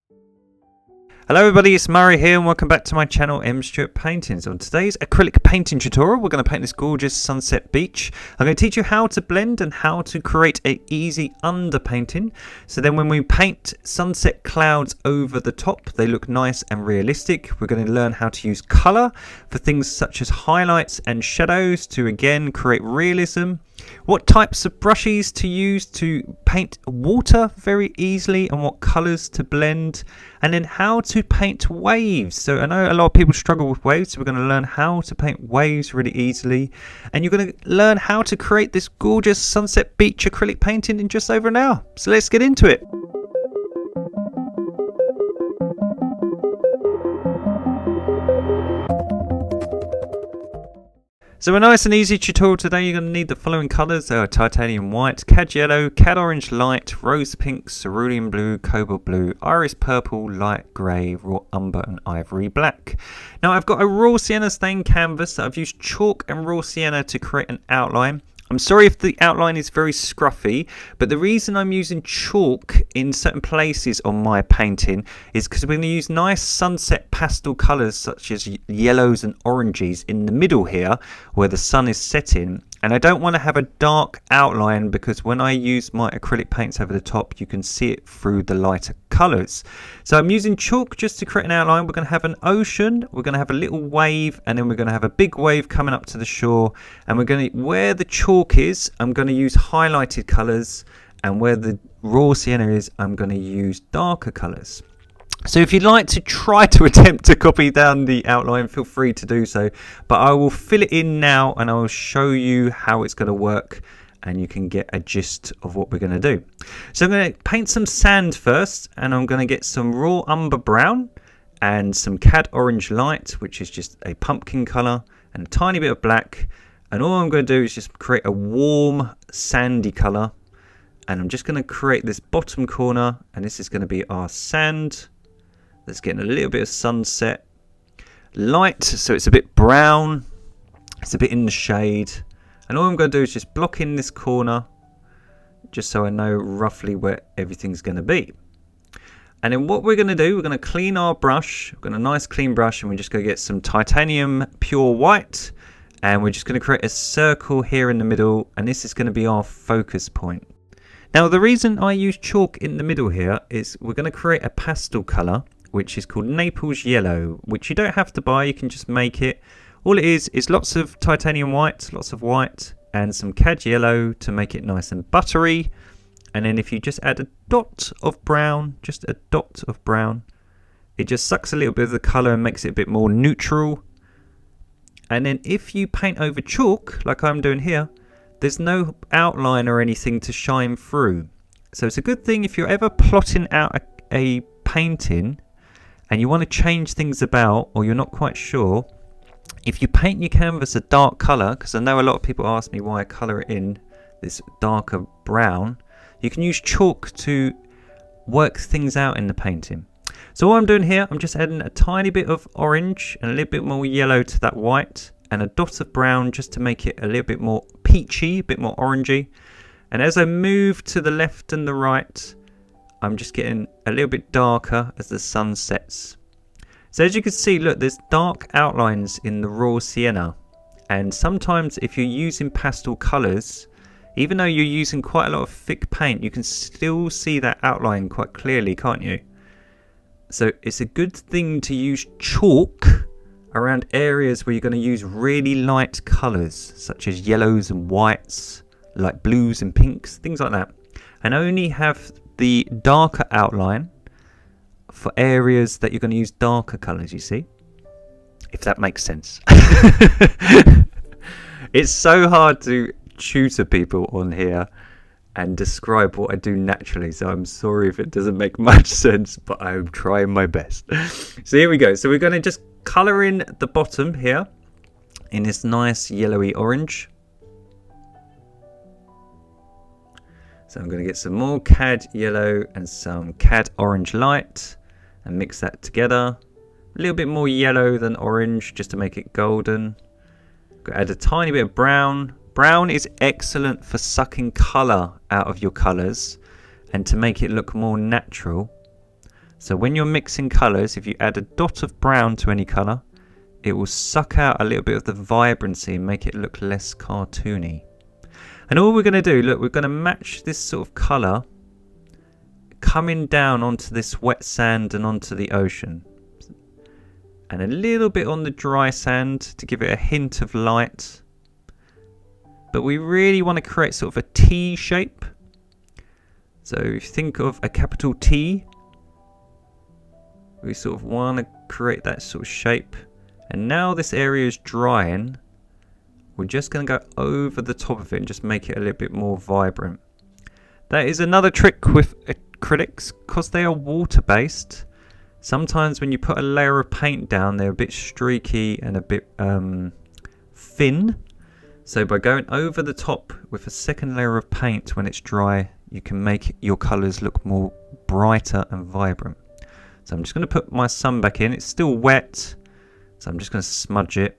Hello everybody, it's Murray here and welcome back to my channel Stewart Paintings. On today's acrylic painting tutorial, we're going to paint this gorgeous sunset beach. I'm going to teach you how to blend and how to create an easy underpainting. So then when we paint sunset clouds over the top, they look nice and realistic. We're going to learn how to use colour for things such as highlights and shadows to again create realism. What types of brushes to use to paint water very easily and what colours to blend, and then how to paint waves. So I know a lot of people struggle with waves, so we're going to learn how to paint waves really easily, and you're going to learn how to create this gorgeous sunset beach acrylic painting in just over an hour. So let's get into it. So a nice and easy tutorial today. You're going to need the following colours. They are titanium white, cad yellow, cad orange light, rose pink, cerulean blue, cobalt blue, iris purple, light grey, raw umber and ivory black. Now I've got a raw sienna stained canvas that I've used chalk and raw sienna to create an outline. I'm sorry if the outline is very scruffy, but the reason I'm using chalk in certain places on my painting is because we're going to use nice sunset pastel colours such as yellows and oranges in the middle here where the sun is setting. And I don't want to have a dark outline because when I use my acrylic paints over the top, you can see it through the lighter colours. So I'm using chalk just to create an outline. We're going to have an ocean, we're going to have a little wave, and then we're going to have a big wave coming up to the shore. And we're going to, where the chalk is, I'm going to use highlighted colours, and where the raw sienna is, I'm going to use darker colours. So if you'd like to try to attempt to copy down the outline, feel free to do so. But I will fill it in now and I will show you how it's going to work and you can get a gist of what we're going to do. So I'm going to paint some sand first, and I'm going to get some raw umber brown and some cad orange light, which is just a pumpkin colour, and a tiny bit of black. And all I'm going to do is just create a warm sandy colour. And I'm just going to create this bottom corner, and this is going to be our sand. Let's get a little bit of sunset light, so it's a bit brown, it's a bit in the shade, and all I'm going to do is just block in this corner just so I know roughly where everything's going to be. And then what we're going to do, we're going to clean our brush. We've got a nice clean brush, and we're just going to get some titanium pure white, and we're just going to create a circle here in the middle, and this is going to be our focus point. Now the reason I use chalk in the middle here is we're going to create a pastel colour which is called Naples Yellow, which you don't have to buy, you can just make it. All it is lots of titanium white, lots of white, and some cad yellow to make it nice and buttery. And then if you just add a dot of brown, just a dot of brown, it just sucks a little bit of the colour and makes it a bit more neutral. And then if you paint over chalk, like I'm doing here, there's no outline or anything to shine through. So it's a good thing if you're ever plotting out a painting and you want to change things about, or you're not quite sure, if you paint your canvas a dark colour, because I know a lot of people ask me why I colour it in this darker brown, you can use chalk to work things out in the painting. So what I'm doing here, I'm just adding a tiny bit of orange and a little bit more yellow to that white, and a dot of brown just to make it a little bit more peachy, a bit more orangey. And as I move to the left and the right, I'm just getting a little bit darker as the sun sets. So as you can see, look, there's dark outlines in the raw sienna. And sometimes if you're using pastel colours, even though you're using quite a lot of thick paint, you can still see that outline quite clearly, can't you? So it's a good thing to use chalk around areas where you're going to use really light colours, such as yellows and whites, like blues and pinks, things like that. And only have the darker outline for areas that you're going to use darker colours, you see, if that makes sense. It's so hard to tutor people on here and describe what I do naturally, so I'm sorry if it doesn't make much sense, but I'm trying my best. So here we go. So we're going to just colour in the bottom here in this nice yellowy orange. So I'm going to get some more cad yellow and some cad orange light and mix that together. A little bit more yellow than orange just to make it golden. Going to add a tiny bit of brown. Brown is excellent for sucking colour out of your colours and to make it look more natural. So when you're mixing colours, if you add a dot of brown to any colour, it will suck out a little bit of the vibrancy and make it look less cartoony. And all we're going to do, look, we're going to match this sort of colour coming down onto this wet sand and onto the ocean. And a little bit on the dry sand to give it a hint of light. But we really want to create sort of a T shape. So if you think of a capital T, we sort of want to create that sort of shape. And now this area is drying, we're just going to go over the top of it and just make it a little bit more vibrant. That is another trick with acrylics, because they are water based. Sometimes when you put a layer of paint down, they're a bit streaky and a bit thin. So by going over the top with a second layer of paint when it's dry, you can make your colours look more brighter and vibrant. So I'm just going to put my sun back in. It's still wet, so I'm just going to smudge it.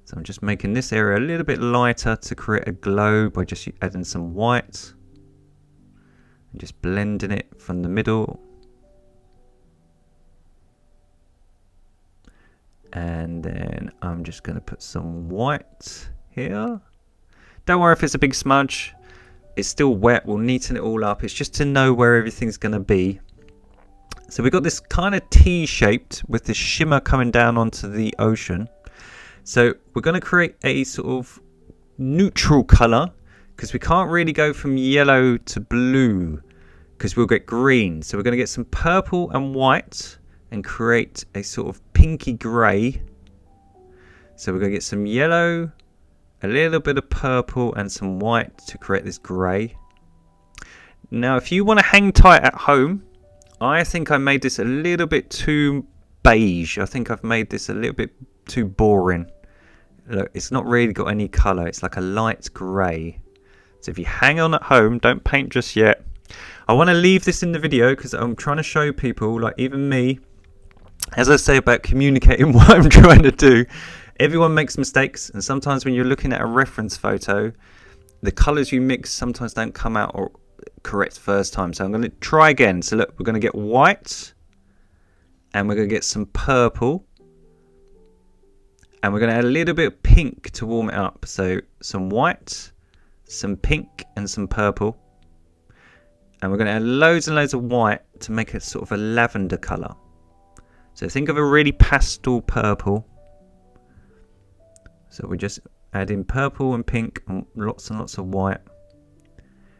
So I'm just making this area a little bit lighter to create a glow by just adding some white. And just blending it from the middle. And then I'm just going to put some white here. Don't worry if it's a big smudge. It's still wet. We'll neaten it all up. It's just to know where everything's going to be. So we've got this kind of T-shaped with the shimmer coming down onto the ocean. So we're going to create a sort of neutral colour, because we can't really go from yellow to blue because we'll get green. So we're going to get some purple and white and create a sort of pinky grey. So we're going to get some yellow, a little bit of purple and some white to create this grey. Now if you want to hang tight at home, I think I made this a little bit too beige. I think I've made this a little bit too boring. Look, it's not really got any colour. It's like a light grey. So if you hang on at home, don't paint just yet. I want to leave this in the video because I'm trying to show people, like even me, as I say about communicating what I'm trying to do, everyone makes mistakes, and sometimes when you're looking at a reference photo, the colours you mix sometimes don't come out or correct first time. So I'm going to try again. So look, we're going to get white and we're going to get some purple and we're going to add a little bit of pink to warm it up. So some white, some pink and some purple, and we're going to add loads and loads of white to make it sort of a lavender colour. So think of a really pastel purple. So we just add in purple and pink and lots of white.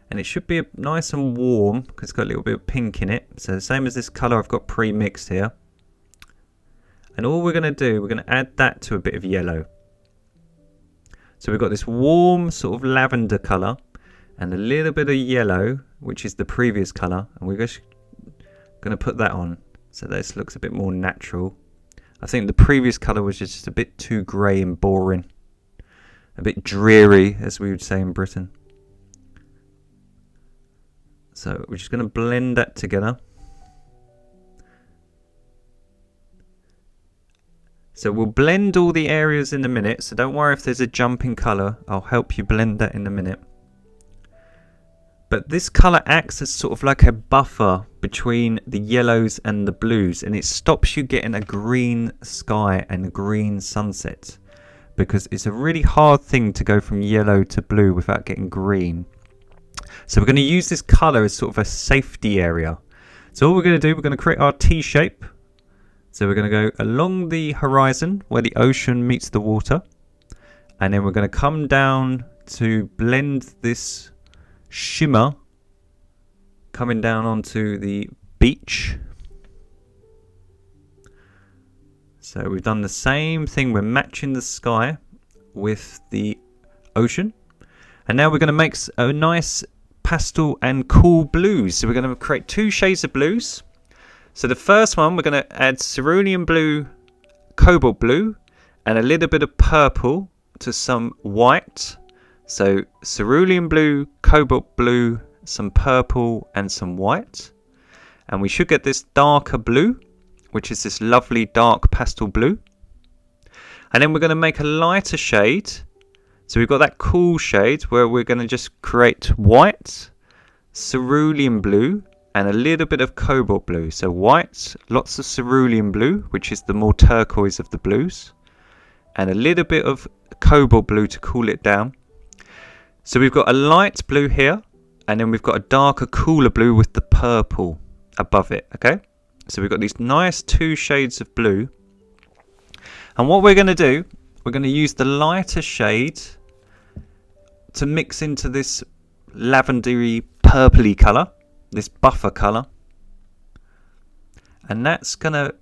And it should be nice and warm because it's got a little bit of pink in it. So the same as this colour I've got pre-mixed here. And all we're going to do, we're going to add that to a bit of yellow. So we've got this warm sort of lavender colour and a little bit of yellow, which is the previous colour. And we're just going to put that on. So this looks a bit more natural. I think the previous colour was just a bit too grey and boring. A bit dreary, as we would say in Britain. So we're just going to blend that together. So we'll blend all the areas in a minute. So don't worry if there's a jump in colour. I'll help you blend that in a minute. But this colour acts as sort of like a buffer between the yellows and the blues. And it stops you getting a green sky and a green sunset. Because it's a really hard thing to go from yellow to blue without getting green. So we're going to use this colour as sort of a safety area. So all we're going to do, we're going to create our T shape. So we're going to go along the horizon where the ocean meets the water. And then we're going to come down to blend this shimmer coming down onto the beach. So we've done the same thing. We're matching the sky with the ocean. And now we're going to make a nice pastel and cool blues. So we're going to create two shades of blues. So the first one, we're going to add cerulean blue, cobalt blue, and a little bit of purple to some white. So cerulean blue, cobalt blue, some purple and some white. And we should get this darker blue, which is this lovely dark pastel blue. And then we're going to make a lighter shade. So we've got that cool shade where we're going to just create white, cerulean blue, and a little bit of cobalt blue. So white, lots of cerulean blue, which is the more turquoise of the blues, and a little bit of cobalt blue to cool it down. So we've got a light blue here, and then we've got a darker, cooler blue with the purple above it, okay? So we've got these nice 2 shades of blue. And what we're going to do, we're going to use the lighter shade to mix into this lavendery purpley colour, this buffer colour. And that's going to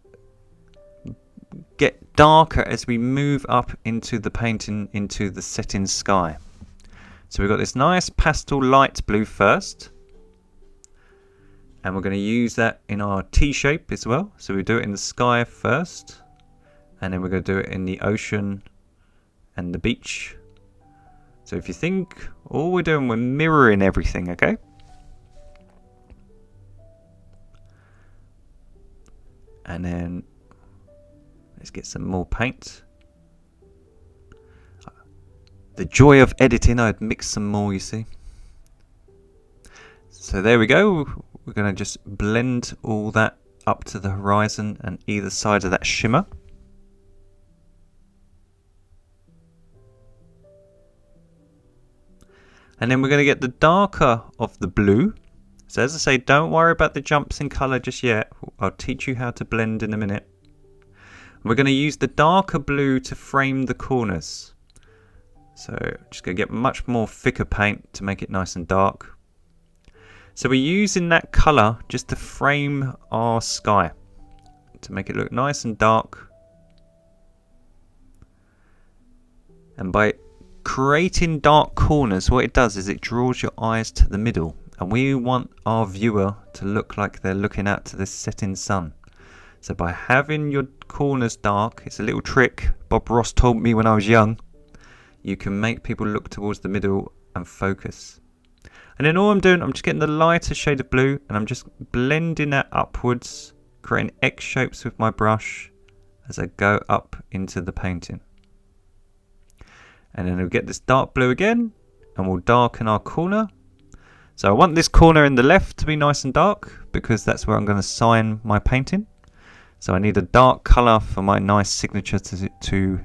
get darker as we move up into the painting, into the setting sky. So we've got this nice pastel light blue first. And we're going to use that in our T shape as well. So we do it in the sky first. And then we're going to do it in the ocean and the beach. So if you think, all we're doing, we're mirroring everything, okay? And then let's get some more paint. The joy of editing, I'd mix some more, you see. So there we go. We're going to just blend all that up to the horizon and either side of that shimmer. And then we're going to get the darker of the blue. So as I say, don't worry about the jumps in colour just yet. I'll teach you how to blend in a minute. We're going to use the darker blue to frame the corners. So just going to get much more thicker paint to make it nice and dark. So we're using that colour just to frame our sky, to make it look nice and dark. And by creating dark corners, what it does is it draws your eyes to the middle, and we want our viewer to look like they're looking out to the setting sun. So by having your corners dark, it's a little trick Bob Ross told me when I was young, you can make people look towards the middle and focus. And then all I'm doing, I'm just getting the lighter shade of blue and I'm just blending that upwards, creating X shapes with my brush as I go up into the painting. And then we'll get this dark blue again and we'll darken our corner. So I want this corner in the left to be nice and dark because that's where I'm going to sign my painting. So I need a dark colour for my nice signature to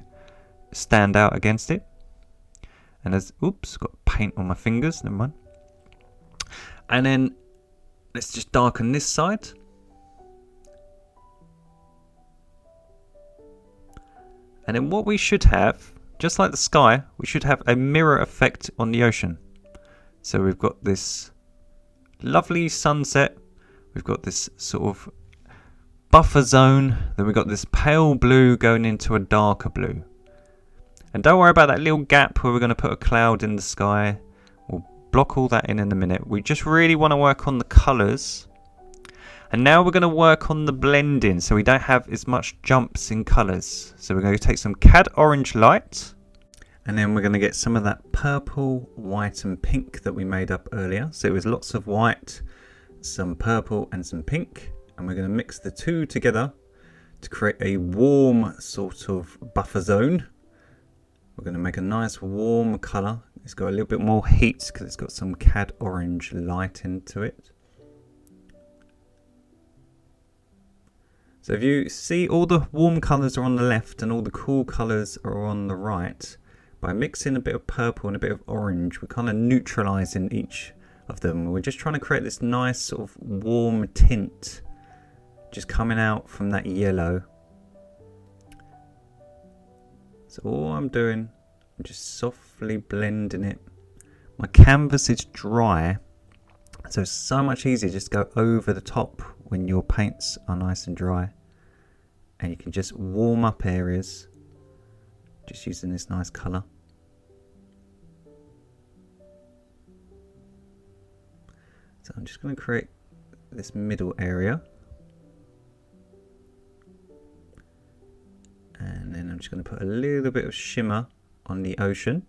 stand out against it. And there's, oops, got paint on my fingers, never mind. And then let's just darken this side. And then what we should have, just like the sky, we should have a mirror effect on the ocean. So we've got this lovely sunset. We've got this sort of buffer zone. Then we've got this pale blue going into a darker blue. And don't worry about that little gap where we're going to put a cloud in the sky. We'll block all that in a minute. We just really want to work on the colours. And now we're going to work on the blending so we don't have as much jumps in colours. So we're going to take some cad orange light. And then we're going to get some of that purple, white and pink that we made up earlier. So it was lots of white, some purple and some pink. And we're going to mix the two together to create a warm sort of buffer zone. We're going to make a nice warm colour. It's got a little bit more heat because it's got some cad orange light into it. So if you see, all the warm colours are on the left and all the cool colours are on the right. By mixing a bit of purple and a bit of orange, we're kind of neutralising each of them. We're just trying to create this nice sort of warm tint just coming out from that yellow. So all I'm doing, I'm just softly blending it. My canvas is dry, so it's so much easier just to go over the top when your paints are nice and dry. And you can just warm up areas just using this nice colour. So I'm just going to create this middle area. And then I'm just going to put a little bit of shimmer on the ocean,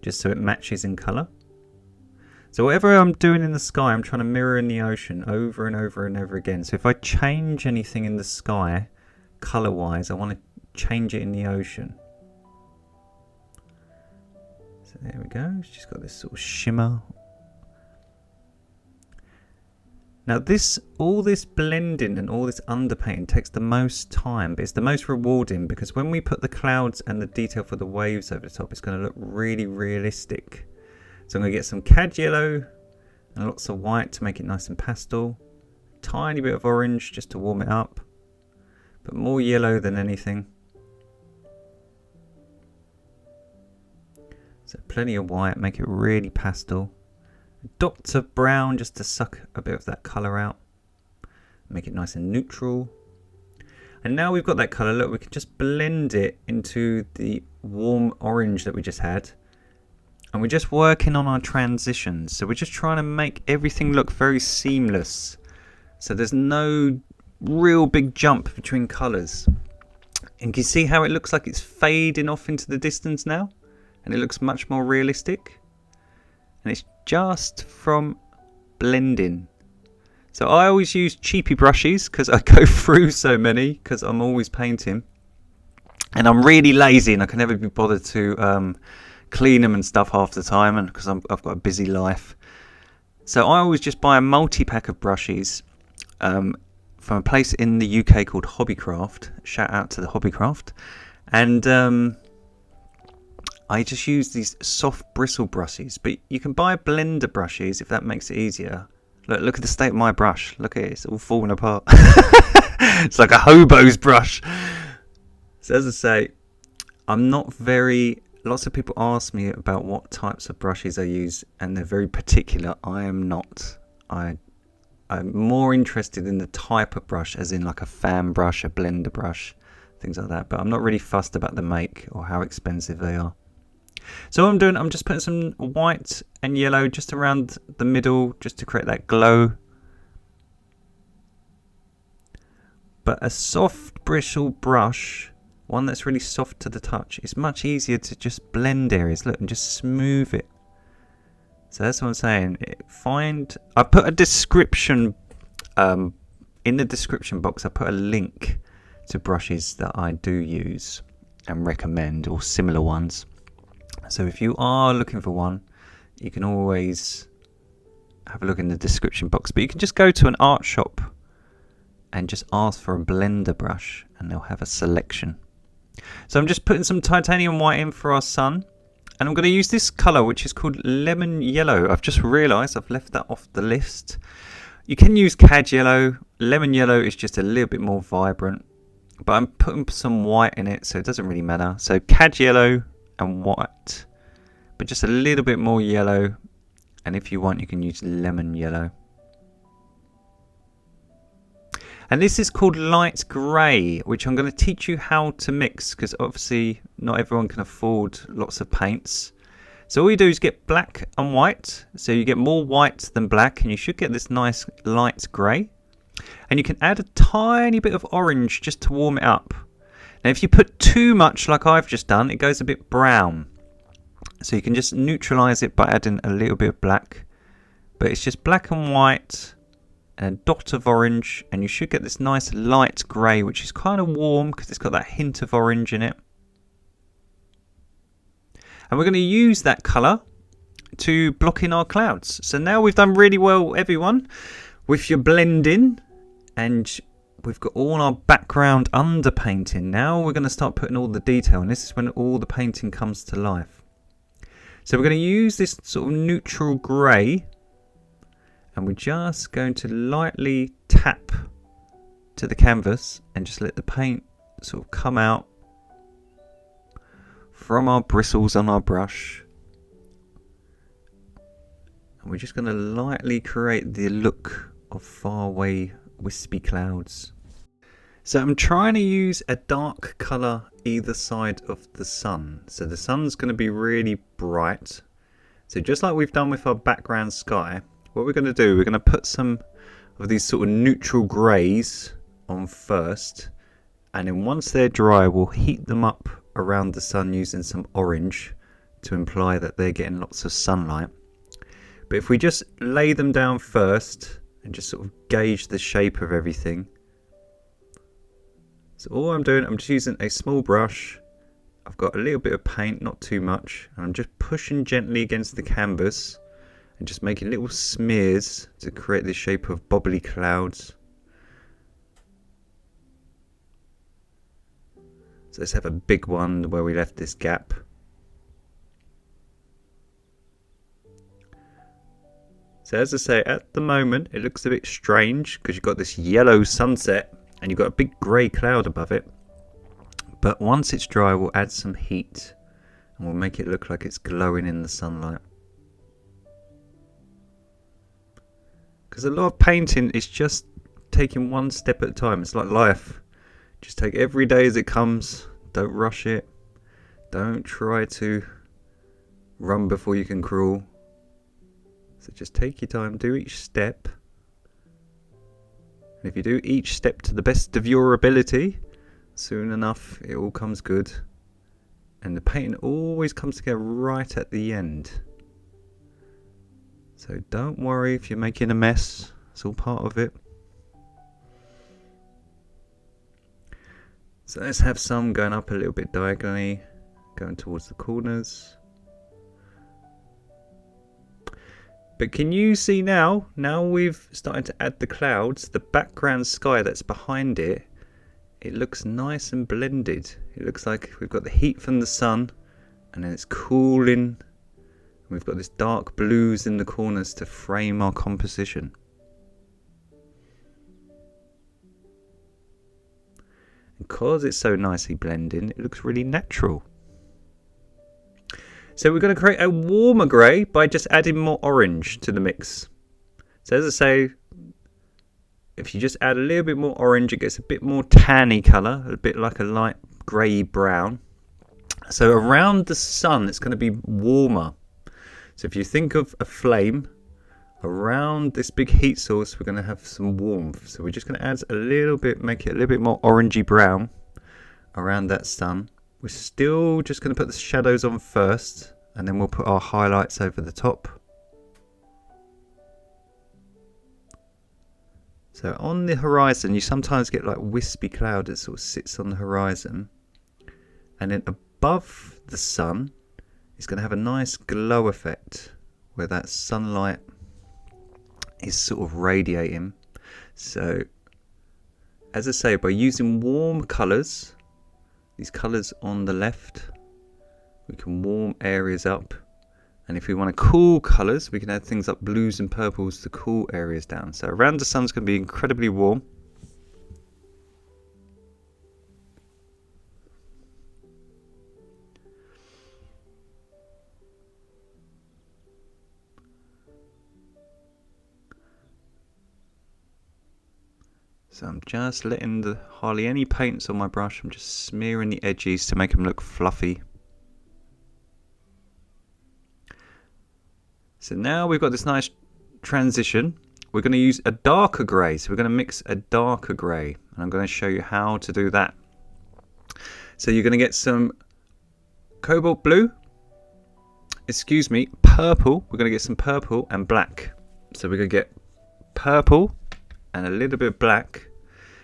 just so it matches in colour. So whatever I'm doing in the sky, I'm trying to mirror in the ocean over and over and over again. So if I change anything in the sky, colour-wise, I want to change it in the ocean. So there we go. It's just got this sort of shimmer. Now all this blending and all this underpainting takes the most time, but it's the most rewarding, because when we put the clouds and the detail for the waves over the top, it's going to look really realistic. So I'm going to get some cad yellow and lots of white to make it nice and pastel. Tiny bit of orange just to warm it up, but more yellow than anything. So plenty of white, make it really pastel. Dots of brown just to suck a bit of that colour out. Make it nice and neutral. And now we've got that colour, look, we can just blend it into the warm orange that we just had. And we're just working on our transitions. So we're just trying to make everything look very seamless. So there's no real big jump between colours. And can you see how it looks like it's fading off into the distance now? And it looks much more realistic. And it's just from blending. So I always use cheapy brushes because I go through so many because I'm always painting. And I'm really lazy and I can never be bothered to clean them and stuff half the time, and because I've got a busy life. So I always just buy a multi-pack of brushes from a place in the UK called Hobbycraft. Shout out to the Hobbycraft. And I just use these soft bristle brushes, but you can buy blender brushes if that makes it easier. Look at the state of my brush. Look at it, it's all falling apart. It's like a hobo's brush. So as I say, lots of people ask me about what types of brushes I use, and they're very particular. I am not. I'm more interested in the type of brush, as in like a fan brush, a blender brush, things like that. But I'm not really fussed about the make or how expensive they are. So what I'm doing, I'm just putting some white and yellow just around the middle, just to create that glow. But a soft bristle brush, one that's really soft to the touch, is much easier to just blend areas. Look, and just smooth it. So that's what I'm saying. I put a description, in the description box, I put a link to brushes that I do use and recommend, or similar ones. So if you are looking for one, you can always have a look in the description box. But you can just go to an art shop and just ask for a blender brush and they'll have a selection. So I'm just putting some titanium white in for our sun. And I'm going to use this colour, which is called lemon yellow. I've just realised I've left that off the list. You can use cad yellow. Lemon yellow is just a little bit more vibrant. But I'm putting some white in it, so it doesn't really matter. So cad yellow and white, but just a little bit more yellow, and if you want you can use lemon yellow. And this is called light grey, which I'm going to teach you how to mix, because obviously not everyone can afford lots of paints. So all you do is get black and white, so you get more white than black, and you should get this nice light grey. And you can add a tiny bit of orange just to warm it up. Now if you put too much like I've just done, it goes a bit brown. So you can just neutralise it by adding a little bit of black. But it's just black and white and a dot of orange, and you should get this nice light grey, which is kind of warm because it's got that hint of orange in it. And we're going to use that colour to block in our clouds. So now we've done really well, everyone, with your blending, and we've got all our background underpainting. Now we're going to start putting all the detail, and this is when all the painting comes to life. So we're going to use this sort of neutral grey, and we're just going to lightly tap to the canvas and just let the paint sort of come out from our bristles on our brush. And we're just going to lightly create the look of faraway wispy clouds. So I'm trying to use a dark colour either side of the sun. So the sun's going to be really bright. So just like we've done with our background sky, what we're going to do, we're going to put some of these sort of neutral greys on first. And then once they're dry, we'll heat them up around the sun using some orange to imply that they're getting lots of sunlight. But if we just lay them down first and just sort of gauge the shape of everything. So all I'm doing, I'm just using a small brush. I've got a little bit of paint, not too much, and I'm just pushing gently against the canvas and just making little smears to create the shape of bobbly clouds. So let's have a big one where we left this gap. So as I say, at the moment it looks a bit strange because you've got this yellow sunset and you've got a big grey cloud above it. But once it's dry, we'll add some heat and we'll make it look like it's glowing in the sunlight. Because a lot of painting is just taking one step at a time. It's like life. Just take every day as it comes. Don't rush it. Don't try to run before you can crawl. So just take your time, do each step. And if you do each step to the best of your ability, soon enough it all comes good. And the painting always comes together right at the end. So don't worry if you're making a mess, it's all part of it. So let's have some going up a little bit diagonally, going towards the corners. But can you see now we've started to add the clouds, the background sky that's behind it, it looks nice and blended. It looks like we've got the heat from the sun and then it's cooling. We've got this dark blues in the corners to frame our composition. Because it's so nicely blending, it looks really natural. So we're going to create a warmer grey by just adding more orange to the mix. So as I say, if you just add a little bit more orange, it gets a bit more tanny colour, a bit like a light grey brown. So around the sun, it's going to be warmer. So if you think of a flame, around this big heat source, we're going to have some warmth. So we're just going to add a little bit, make it a little bit more orangey brown around that sun. We're still just going to put the shadows on first, and then we'll put our highlights over the top. So on the horizon, you sometimes get like wispy cloud that sort of sits on the horizon. And then above the sun, it's going to have a nice glow effect where that sunlight is sort of radiating. So as I say, by using warm colours, these colours on the left, we can warm areas up. And if we want to cool colours, we can add things like blues and purples to cool areas down. So around the sun's going to be incredibly warm. So I'm just letting hardly any paints on my brush. I'm just smearing the edges to make them look fluffy. So now we've got this nice transition. We're going to use a darker grey. So we're going to mix a darker grey. And I'm going to show you how to do that. So you're going to get some cobalt blue. Purple. We're going to get some purple and black. So we're going to get purple and a little bit of black.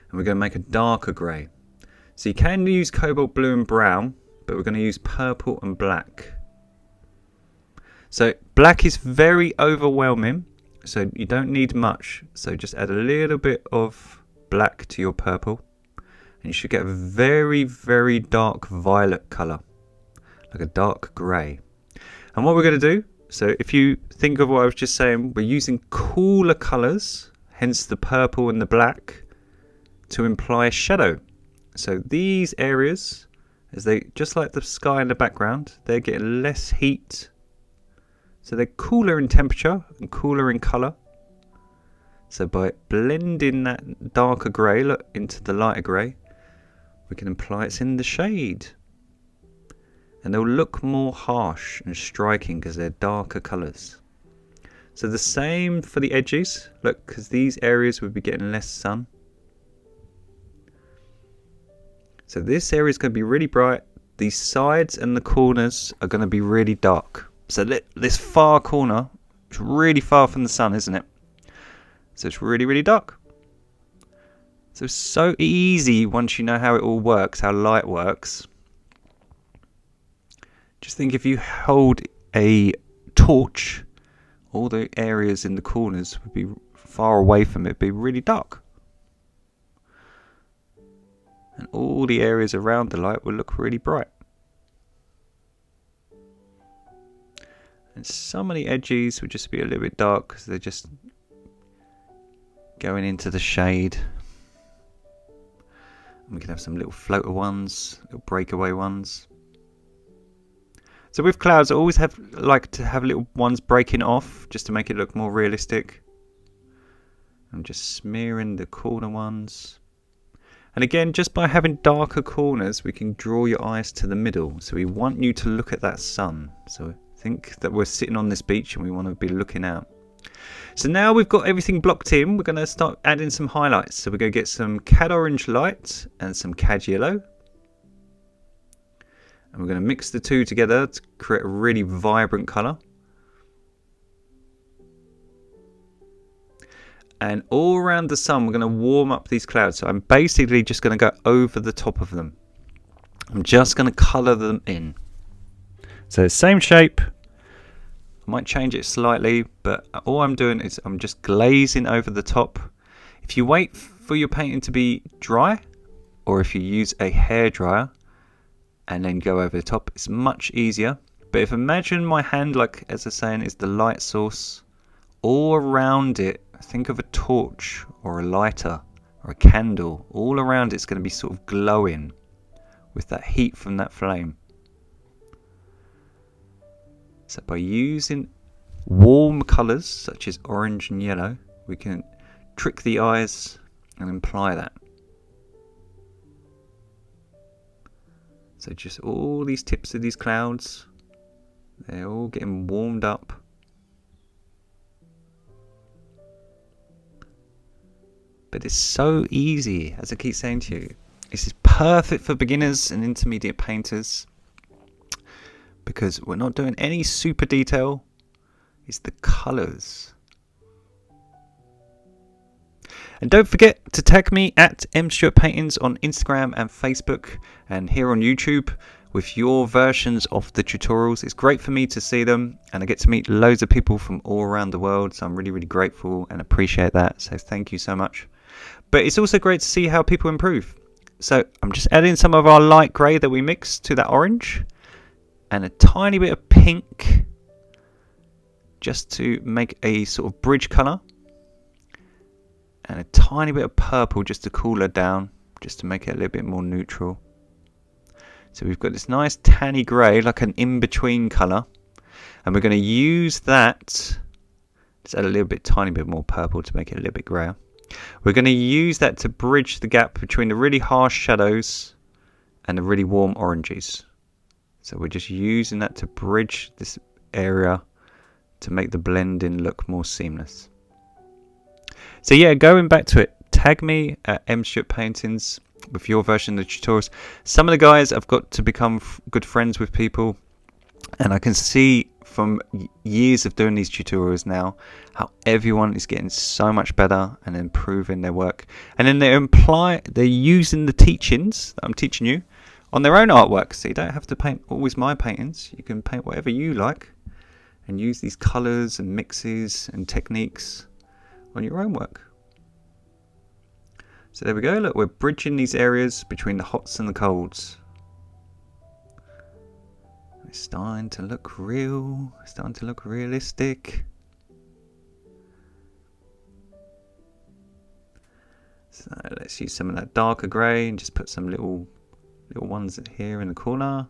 And we're going to make a darker grey. So you can use cobalt blue and brown, but we're going to use purple and black. So black is very overwhelming, so you don't need much. So just add a little bit of black to your purple, and you should get a very, very dark violet colour, like a dark grey. And what we're going to do, so if you think of what I was just saying, we're using cooler colours, hence the purple and the black, to imply shadow. So these areas, as they just like the sky in the background, they're getting less heat. So they're cooler in temperature and cooler in colour. So by blending that darker grey into the lighter grey, we can imply it's in the shade. And they'll look more harsh and striking because they're darker colours. So the same for the edges. Look, because these areas would be getting less sun. So this area is going to be really bright. These sides and the corners are going to be really dark. So this far corner is really far from the sun, isn't it? So it's really, really dark. So it's so easy once you know how it all works, how light works. Just think if you hold a torch all the areas in the corners would be far away from it, be really dark. And all the areas around the light will look really bright. And some of the edges will just be a little bit dark because they're just going into the shade. And we can have some little floater ones, little breakaway ones. So with clouds, I always like to have little ones breaking off just to make it look more realistic. I'm just smearing the corner ones. And again, just by having darker corners, we can draw your eyes to the middle. So we want you to look at that sun. So think that we're sitting on this beach and we want to be looking out. So now we've got everything blocked in, we're going to start adding some highlights. So we're going to get some cad orange light and some cad yellow. And we're going to mix the two together to create a really vibrant colour. And all around the sun, we're going to warm up these clouds. So I'm basically just going to go over the top of them. I'm just going to colour them in. So same shape. I might change it slightly, but all I'm doing is I'm just glazing over the top. If you wait for your painting to be dry, or if you use a hairdryer and then go over the top, it's much easier. But if imagine my hand, like as I was saying, is the light source, all around it, think of a torch or a lighter or a candle. All around it's going to be sort of glowing with that heat from that flame. So by using warm colours such as orange and yellow, we can trick the eyes and imply that. So just all these tips of these clouds, they're all getting warmed up. But it's so easy, as I keep saying to you. This is perfect for beginners and intermediate painters, because we're not doing any super detail. It's the colours. And don't forget to tag me at mstewartpaintings on Instagram and Facebook, and here on YouTube with your versions of the tutorials. It's great for me to see them, and I get to meet loads of people from all around the world, so I'm really, really grateful and appreciate that. So thank you so much. But it's also great to see how people improve. So I'm just adding some of our light grey that we mixed to that orange, and a tiny bit of pink just to make a sort of bridge colour, and a tiny bit of purple just to cool her down, just to make it a little bit more neutral. So we've got this nice tanny grey, like an in-between colour, and we're going to use that. Let's add a little bit, tiny bit more purple to make it a little bit greyer. We're going to use that to bridge the gap between the really harsh shadows and the really warm oranges. So we're just using that to bridge this area to make the blending look more seamless. So yeah, going back to it, tag me at mstewartpaintings with your version of the tutorials. Some of the guys I've got to become good friends with people, and I can see from years of doing these tutorials now how everyone is getting so much better and improving their work. And then they're using the teachings that I'm teaching you on their own artwork. So you don't have to paint always my paintings. You can paint whatever you like and use these colours and mixes and techniques on your own work. So there we go. Look, we're bridging these areas between the hots and the colds. It's starting to look real. It's starting to look realistic. So let's use some of that darker grey and just put some little ones here in the corner.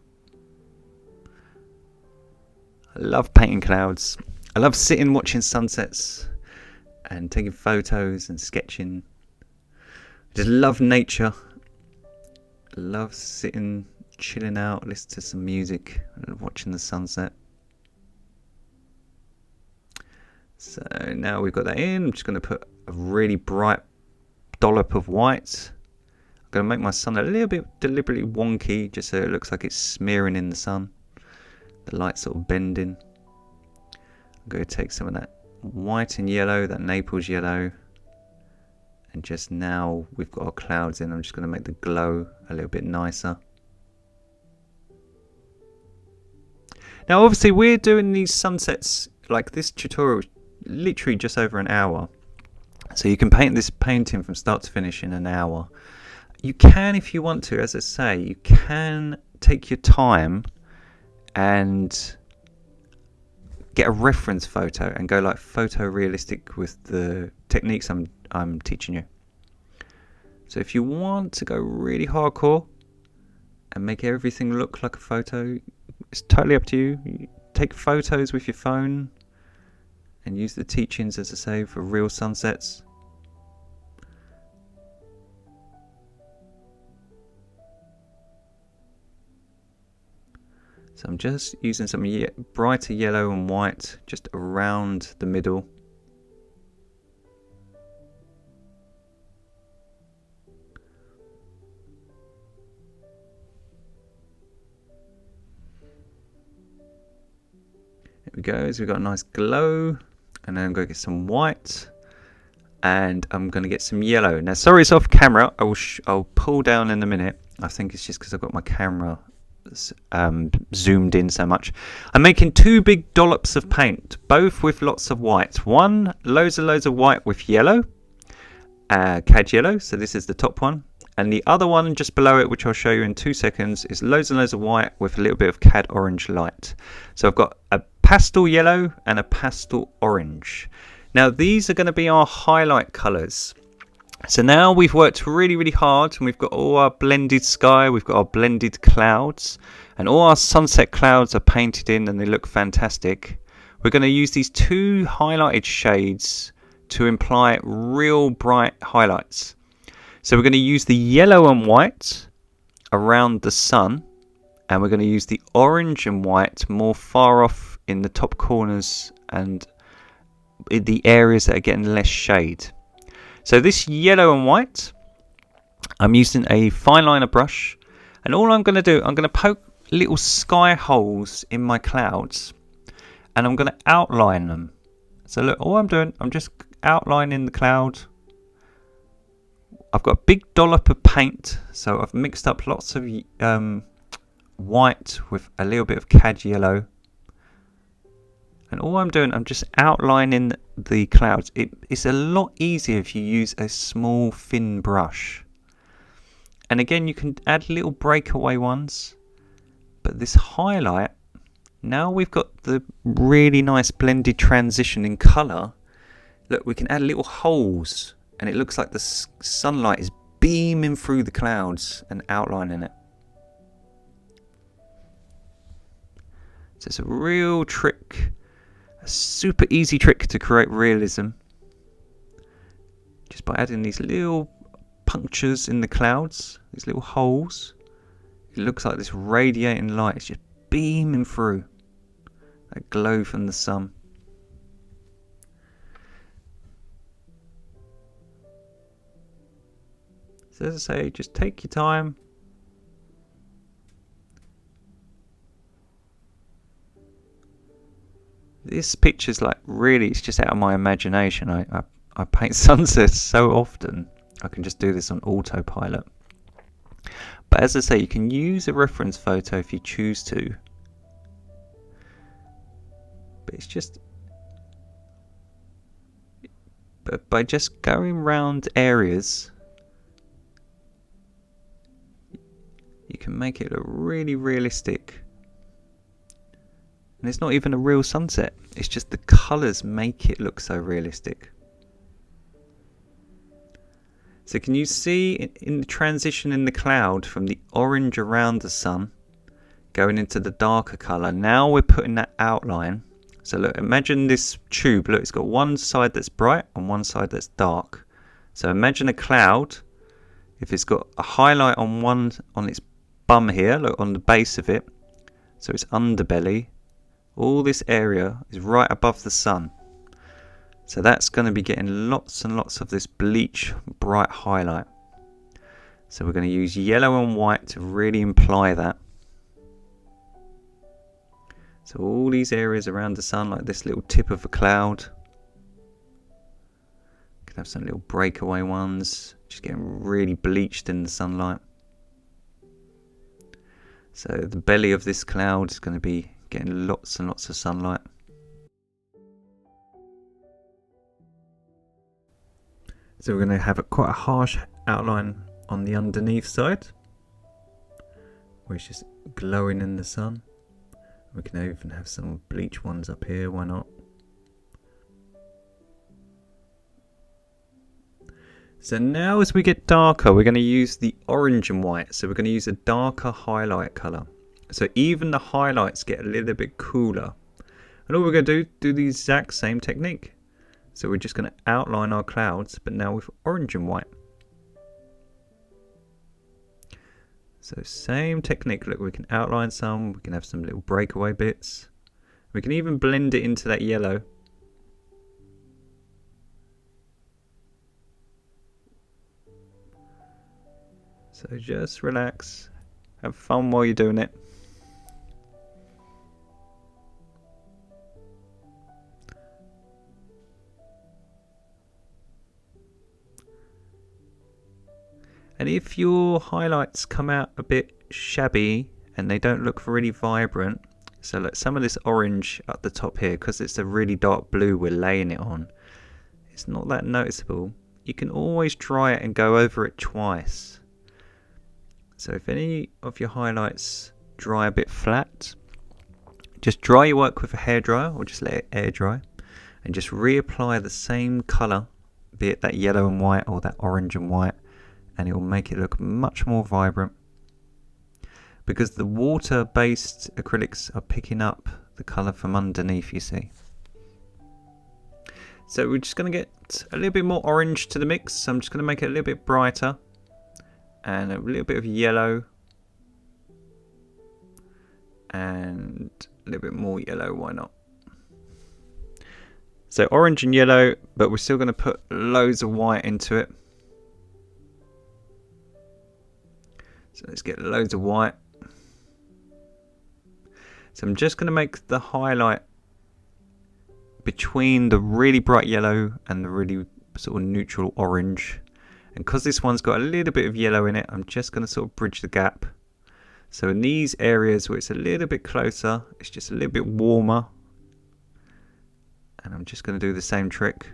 I love painting clouds. I love sitting watching sunsets and taking photos and sketching. I just love nature. I love sitting, chilling out, listening to some music and watching the sunset. So now we've got that in, I'm just going to put a really bright dollop of white. I'm going to make my sun a little bit deliberately wonky just so it looks like it's smearing in the sun. The light sort of bending. I'm going to take some of that white and yellow, that Naples yellow, and just now we've got our clouds in, I'm just going to make the glow a little bit nicer. Now obviously we're doing these sunsets, like this tutorial literally just over an hour. So you can paint this painting from start to finish in an hour. You can, if you want to, as I say, you can take your time and get a reference photo and go like photorealistic with the techniques I'm teaching you. So if you want to go really hardcore and make everything look like a photo, it's totally up to you. You take photos with your phone and use the teachings, as I say, for real sunsets. So I'm just using some brighter yellow and white just around the middle. There we go, so we've got a nice glow. And then I'm going to get some white. And I'm going to get some yellow. Now, sorry it's off camera. I'll pull down in a minute. I think it's just because I've got my camera zoomed in so much. I'm making 2 big dollops of paint, both with lots of white. One, loads of white with yellow, cad yellow, so this is the top one, and the other one just below it, which I'll show you in 2 seconds, is loads and loads of white with a little bit of cad orange light. So I've got a pastel yellow and a pastel orange. Now these are going to be our highlight colours. So now we've worked really hard and we've got all our blended sky, we've got our blended clouds, and all our sunset clouds are painted in and they look fantastic. We're going to use these 2 highlighted shades to imply real bright highlights. So we're going to use the yellow and white around the sun, and we're going to use the orange and white more far off in the top corners and in the areas that are getting less shade. So this yellow and white, I'm using a fine liner brush, and all I'm going to do, I'm going to poke little sky holes in my clouds, and I'm going to outline them. So look, all I'm doing, I'm just outlining the cloud. I've got a big dollop of paint, so I've mixed up lots of white with a little bit of cad yellow. And all I'm doing, I'm just outlining the clouds. It's a lot easier if you use a small thin brush. And again, you can add little breakaway ones. But this highlight, now we've got the really nice blended transition in colour. Look, we can add little holes and it looks like the sunlight is beaming through the clouds and outlining it. So it's a real trick. A super easy trick to create realism, just by adding these little punctures in the clouds, these little holes. It looks like this radiating light is just beaming through, that glow from the sun. So as I say, just take your time. This picture's like really, it's just out of my imagination. I paint sunsets so often, I can just do this on autopilot. But as I say, you can use a reference photo if you choose to. But it's just, but by just going around areas, you can make it look really realistic. And it's not even a real sunset, it's just the colours make it look so realistic. So can you see in the transition in the cloud from the orange around the sun going into the darker colour? Now we're putting that outline. So look, imagine this tube, look, it's got one side that's bright and one side that's dark. So imagine a cloud, if it's got a highlight on its bum here, look, on the base of it, so its underbelly. All this area is right above the sun. So that's going to be getting lots and lots of this bleach bright highlight. So we're going to use yellow and white to really imply that. So all these areas around the sun, like this little tip of a cloud. Could have some little breakaway ones, just getting really bleached in the sunlight. So the belly of this cloud is going to be getting lots and lots of sunlight. So we're going to have quite a harsh outline on the underneath side, where it's just glowing in the sun. We can even have some bleach ones up here, why not? So now as we get darker, we're going to use the orange and white. So we're going to use a darker highlight colour. So even the highlights get a little bit cooler. And all we're going to do the exact same technique. So we're just going to outline our clouds, but now with orange and white. So same technique. Look, we can outline some, we can have some little breakaway bits. We can even blend it into that yellow. So just relax, have fun while you're doing it. And if your highlights come out a bit shabby and they don't look really vibrant, so like some of this orange at the top here, because it's a really dark blue we're laying it on, it's not that noticeable. You can always dry it and go over it twice. So if any of your highlights dry a bit flat, just dry your work with a hairdryer or just let it air dry and just reapply the same colour, be it that yellow and white or that orange and white, and it will make it look much more vibrant, because the water based acrylics are picking up the colour from underneath, you see. So we're just going to get a little bit more orange to the mix. So I'm just going to make it a little bit brighter and a little bit of yellow and a little bit more yellow, why not? So orange and yellow, but we're still going to put loads of white into it. So let's get loads of white. So I'm just going to make the highlight between the really bright yellow and the really sort of neutral orange. And because this one's got a little bit of yellow in it, I'm just going to sort of bridge the gap. So in these areas where it's a little bit closer, it's just a little bit warmer. And I'm just going to do the same trick.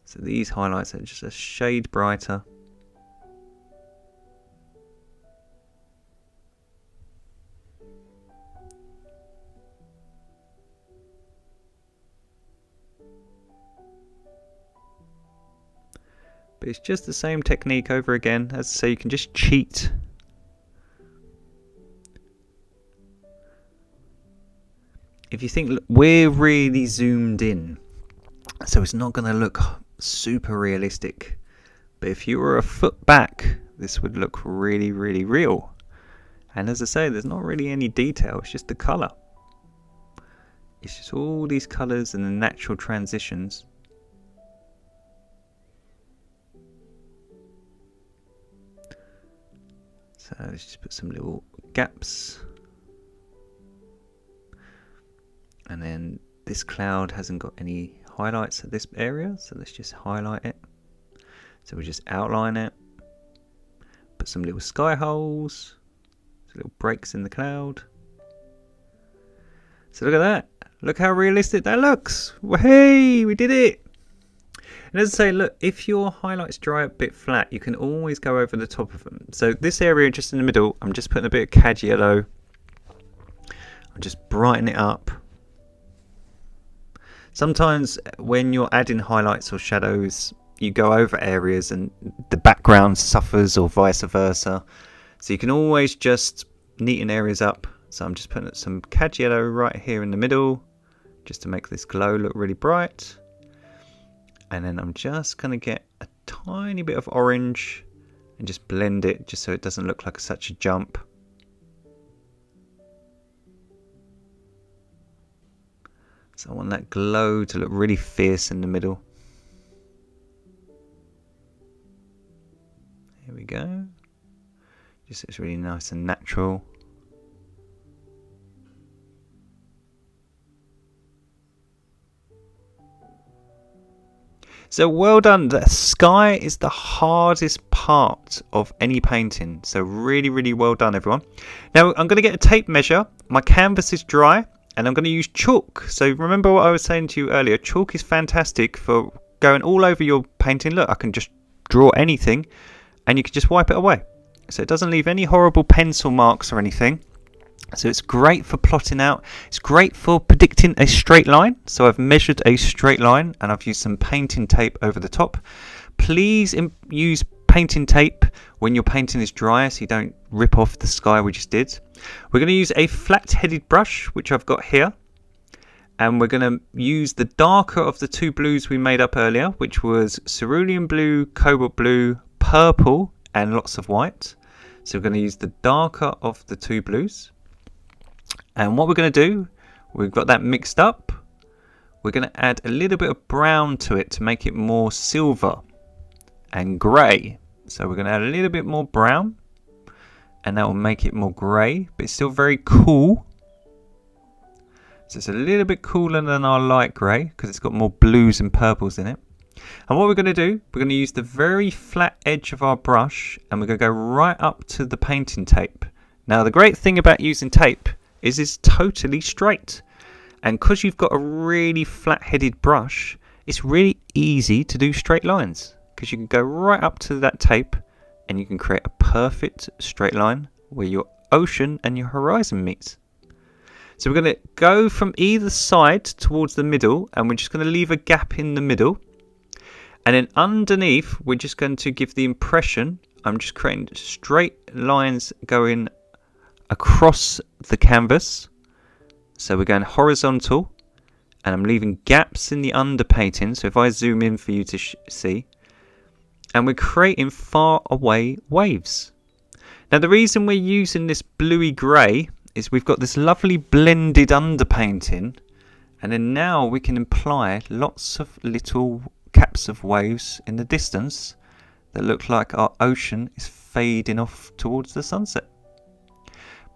So these highlights are just a shade brighter. But it's just the same technique over again. As I say, you can just cheat. If you think, look, we're really zoomed in, so it's not going to look super realistic. But if you were a foot back, this would look really, really real. And as I say, there's not really any detail. It's just the colour. It's just all these colours and the natural transitions. So let's just put some little gaps. And then this cloud hasn't got any highlights at this area, so let's just highlight it. So we just outline it. Put some little sky holes, some little breaks in the cloud. So look at that. Look how realistic that looks. Hey, we did it. And as I say, look, if your highlights dry a bit flat, you can always go over the top of them. So this area just in the middle, I'm just putting a bit of cad yellow. I'll just brighten it up. Sometimes when you're adding highlights or shadows, you go over areas and the background suffers or vice versa. So you can always just neaten areas up. So I'm just putting some cad yellow right here in the middle, just to make this glow look really bright. And then I'm just going to get a tiny bit of orange and just blend it just so it doesn't look like such a jump. So I want that glow to look really fierce in the middle. Here we go. Just looks really nice and natural. So well done. The sky is the hardest part of any painting. So really, really well done, everyone. Now I'm going to get a tape measure. My canvas is dry and I'm going to use chalk. So remember what I was saying to you earlier. Chalk is fantastic for going all over your painting. Look, I can just draw anything and you can just wipe it away. So it doesn't leave any horrible pencil marks or anything. So it's great for plotting out. It's great for predicting a straight line. So I've measured a straight line and I've used some painting tape over the top. Please use painting tape when your painting is dry so you don't rip off the sky we just did. We're going to use a flat-headed brush, which I've got here. And we're going to use the darker of the two blues we made up earlier, which was cerulean blue, cobalt blue, purple, and lots of white. So we're going to use the darker of the two blues. And what we're going to do, we've got that mixed up. We're going to add a little bit of brown to it to make it more silver and grey. So we're going to add a little bit more brown, and that will make it more grey, but it's still very cool. So it's a little bit cooler than our light grey because it's got more blues and purples in it. And what we're going to do, we're going to use the very flat edge of our brush and we're going to go right up to the painting tape. Now the great thing about using tape is it's totally straight. And because you've got a really flat-headed brush, it's really easy to do straight lines because you can go right up to that tape and you can create a perfect straight line where your ocean and your horizon meets. So we're going to go from either side towards the middle and we're just going to leave a gap in the middle. And then underneath, we're just going to give the impression, I'm just creating straight lines going across the canvas. So we're going horizontal and I'm leaving gaps in the underpainting. So if I zoom in for you to see, and we're creating far away waves. Now the reason we're using this bluey grey is we've got this lovely blended underpainting, and then now we can apply lots of little caps of waves in the distance that look like our ocean is fading off towards the sunset.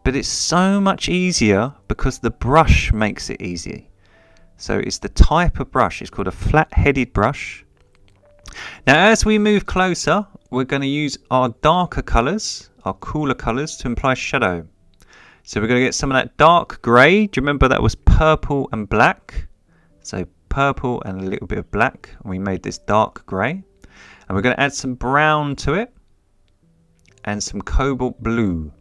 But it's so much easier because the brush makes it easy. So it's the type of brush, it's called a flat-headed brush. Now as we move closer, we're going to use our darker colours, our cooler colours to apply shadow. So we're going to get some of that dark grey. Do you remember that was purple and black? So purple and a little bit of black. And we made this dark grey. And we're going to add some brown to it. And some cobalt blue.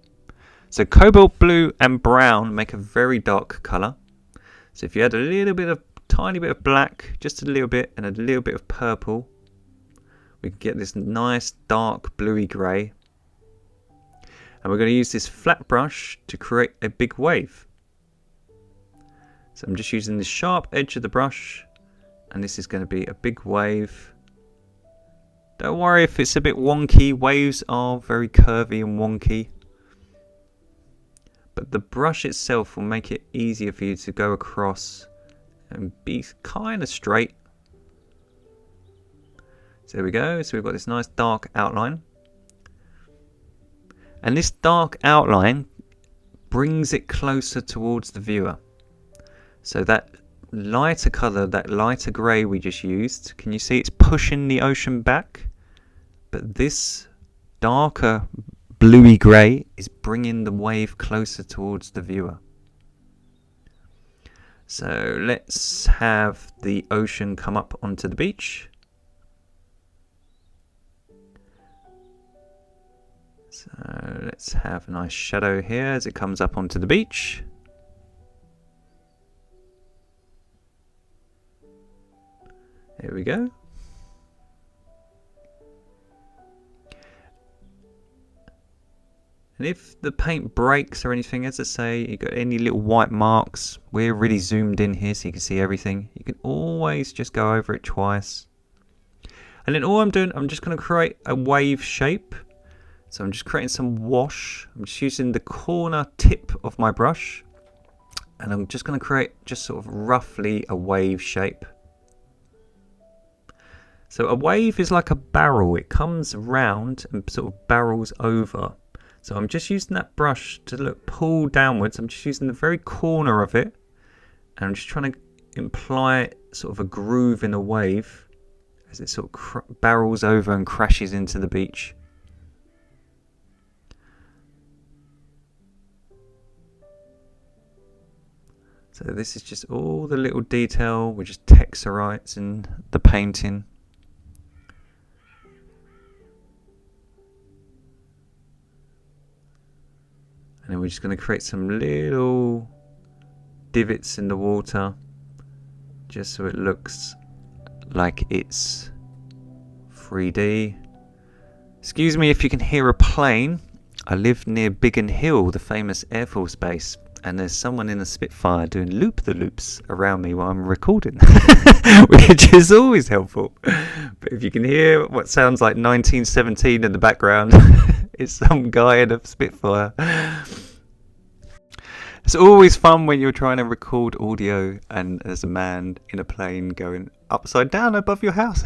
So cobalt blue and brown make a very dark colour. So if you add a little bit of, tiny bit of black, just a little bit, and a little bit of purple, we can get this nice dark bluey grey. And we're going to use this flat brush to create a big wave. So I'm just using the sharp edge of the brush and this is going to be a big wave. Don't worry if it's a bit wonky, waves are very curvy and wonky. But the brush itself will make it easier for you to go across and be kind of straight. So there we go, so we've got this nice dark outline. And this dark outline brings it closer towards the viewer. So that lighter colour, that lighter grey we just used, can you see it's pushing the ocean back? But this darker bluey grey is bringing the wave closer towards the viewer. So let's have the ocean come up onto the beach. So let's have a nice shadow here as it comes up onto the beach. There we go. And if the paint breaks or anything, as I say, you got any little white marks, we're really zoomed in here so you can see everything. You can always just go over it twice. And then all I'm doing, I'm just going to create a wave shape. So I'm just creating some wash. I'm just using the corner tip of my brush. And I'm just going to create just sort of roughly a wave shape. So a wave is like a barrel. It comes round and sort of barrels over. So I'm just using that brush to pull downwards. I'm just using the very corner of it. And I'm just trying to imply sort of a groove in a wave as it sort of barrels over and crashes into the beach. So this is just all the little detail, we're just texturites in the painting. And then we're just going to create some little divots in the water, just so it looks like it's 3D. Excuse me if you can hear a plane. I live near Biggin Hill, the famous Air Force base, and there's someone in a Spitfire doing loop-the-loops around me while I'm recording, which is always helpful. But if you can hear what sounds like 1917 in the background, it's some guy in a Spitfire. It's always fun when you're trying to record audio and there's a man in a plane going upside down above your house.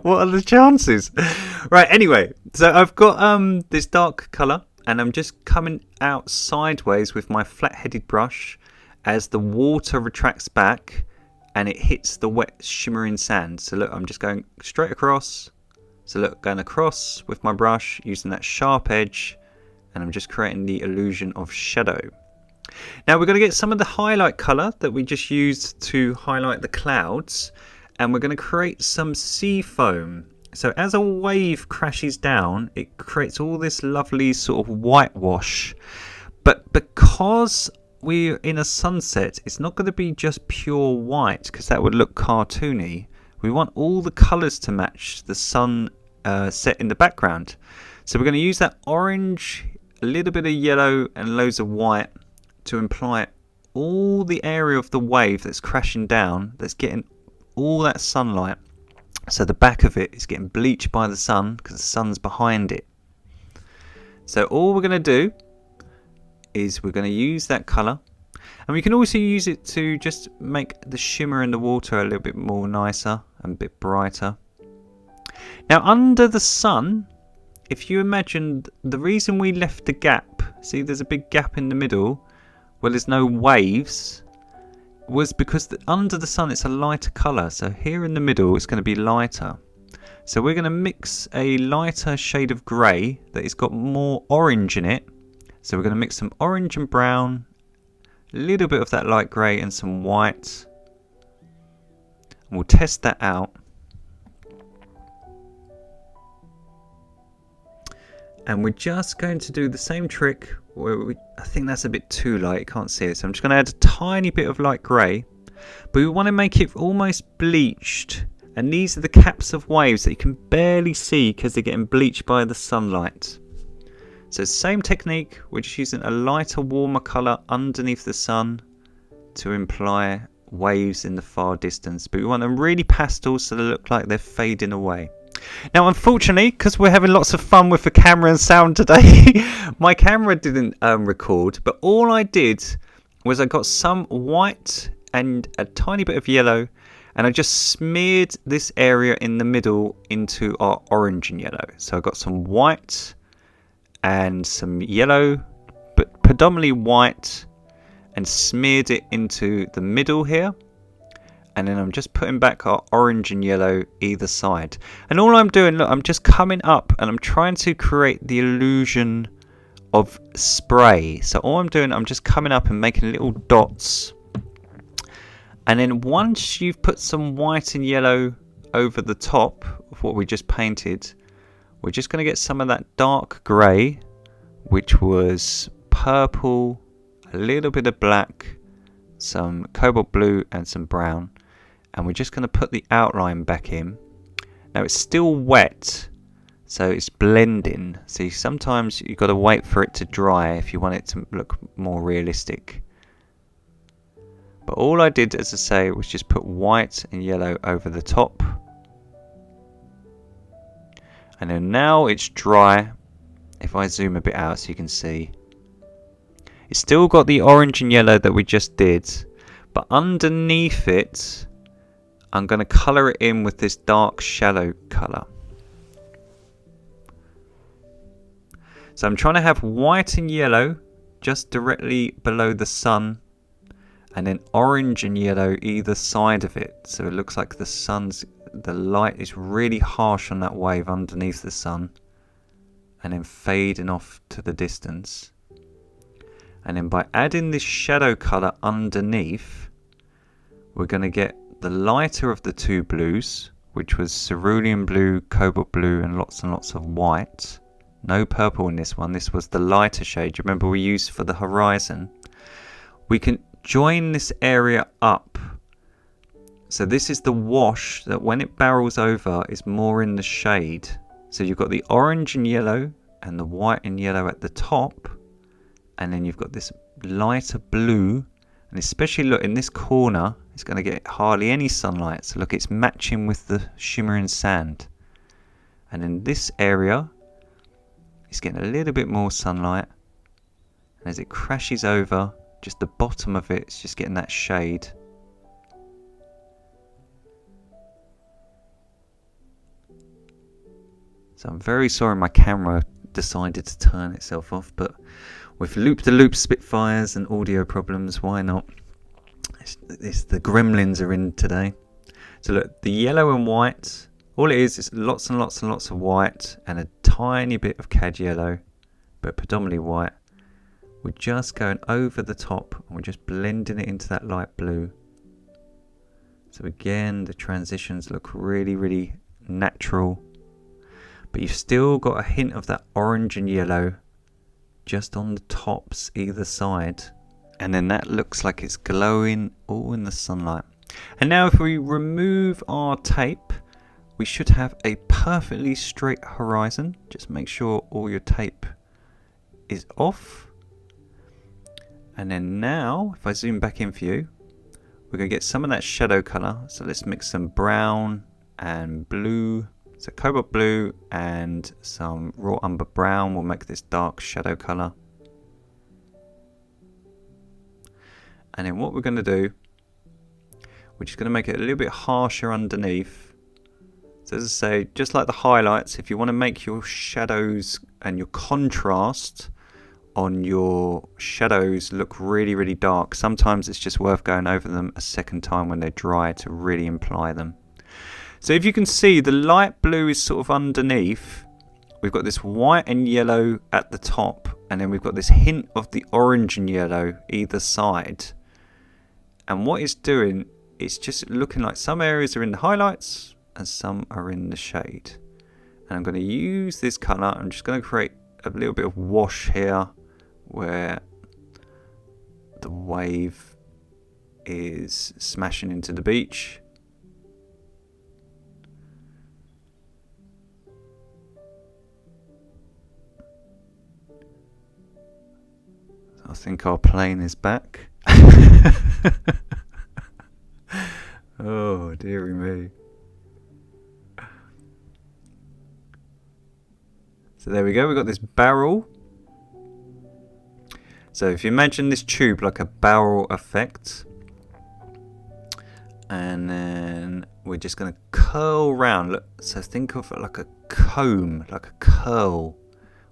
What are the chances? Right, anyway, so I've got this dark colour, and I'm just coming out sideways with my flat-headed brush as the water retracts back and it hits the wet shimmering sand. So look, I'm just going straight across. So look, going across with my brush using that sharp edge, and I'm just creating the illusion of shadow. Now we're going to get some of the highlight colour that we just used to highlight the clouds, and we're going to create some sea foam. So as a wave crashes down, it creates all this lovely sort of whitewash. But because we're in a sunset, it's not going to be just pure white, because that would look cartoony. We want all the colours to match the sun set in the background. So we're going to use that orange, a little bit of yellow and loads of white to imply all the area of the wave that's crashing down, that's getting all that sunlight. So the back of it is getting bleached by the sun because the sun's behind it. So all we're going to do is we're going to use that colour, and we can also use it to just make the shimmer in the water a little bit more nicer and a bit brighter. Now under the sun, if you imagine the reason we left the gap, see there's a big gap in the middle where there's no waves, was because under the sun it's a lighter colour. So here in the middle it's going to be lighter. So we're going to mix a lighter shade of grey that has got more orange in it. So we're going to mix some orange and brown, a little bit of that light grey and some white. And we'll test that out. And we're just going to do the same trick where I think that's a bit too light, you can't see it. So I'm just going to add a tiny bit of light grey. But we want to make it almost bleached. And these are the caps of waves that you can barely see because they're getting bleached by the sunlight. So same technique, we're just using a lighter, warmer colour underneath the sun to imply waves in the far distance. But we want them really pastel so they look like they're fading away. Now unfortunately, because we're having lots of fun with the camera and sound today, my camera didn't record, but all I did was I got some white and a tiny bit of yellow, and I just smeared this area in the middle into our orange and yellow. So I got some white and some yellow, but predominantly white, and smeared it into the middle here. And then I'm just putting back our orange and yellow either side. And all I'm doing, look, I'm just coming up and I'm trying to create the illusion of spray. So all I'm doing, I'm just coming up and making little dots. And then once you've put some white and yellow over the top of what we just painted, we're just going to get some of that dark grey, which was purple, a little bit of black, some cobalt blue and some brown. And we're just going to put the outline back in. Now it's still wet, so it's blending. So sometimes you've got to wait for it to dry if you want it to look more realistic. But all I did, as I say, was just put white and yellow over the top. And then now it's dry. If I zoom a bit out so you can see, it's still got the orange and yellow that we just did, but underneath it I'm going to colour it in with this dark shallow colour. So I'm trying to have white and yellow just directly below the sun, and then orange and yellow either side of it. So it looks like the light is really harsh on that wave underneath the sun, and then fading off to the distance. And then by adding this shadow colour underneath, we're going to get the lighter of the two blues, which was cerulean blue, cobalt blue and lots of white, No purple in this one. This was the lighter shade. You remember we used for the horizon. We can join this area up. So this is the wash that when it barrels over is more in the shade. So you've got the orange and yellow and the white and yellow at the top. And then you've got this lighter blue. And especially look in this corner, it's going to get hardly any sunlight. So look, it's matching with the shimmering sand. And in this area, it's getting a little bit more sunlight. And as it crashes over, just the bottom of it's just getting that shade. So I'm very sorry my camera decided to turn itself off, but with loop-to-loop Spitfires and audio problems, why not? It's the gremlins are in today. So look, the yellow and white, all it is lots and lots and lots of white and a tiny bit of cad yellow, but predominantly white. We're just going over the top and we're just blending it into that light blue. So again, the transitions look really, really natural. But you've still got a hint of that orange and yellow just on the tops either side. And then that looks like it's glowing all in the sunlight. And now if we remove our tape, we should have a perfectly straight horizon. Just make sure all your tape is off. And then now, if I zoom back in for you, we're going to get some of that shadow colour. So let's mix some brown and blue. So cobalt blue and some raw umber brown will make this dark shadow colour. And then what we're going to do, we're just going to make it a little bit harsher underneath. So as I say, just like the highlights, if you want to make your shadows and your contrast on your shadows look really, really dark, sometimes it's just worth going over them a second time when they're dry to really imply them. So if you can see, the light blue is sort of underneath. We've got this white and yellow at the top, and then we've got this hint of the orange and yellow either side. And what it's doing, it's just looking like some areas are in the highlights and some are in the shade. And I'm going to use this colour. I'm just going to create a little bit of wash here where the wave is smashing into the beach. I think our plane is back. Oh, dearie me. So there we go, we've got this barrel. So if you imagine this tube like a barrel effect, and then we're just going to curl round. Look, so think of it like a comb, like a curl.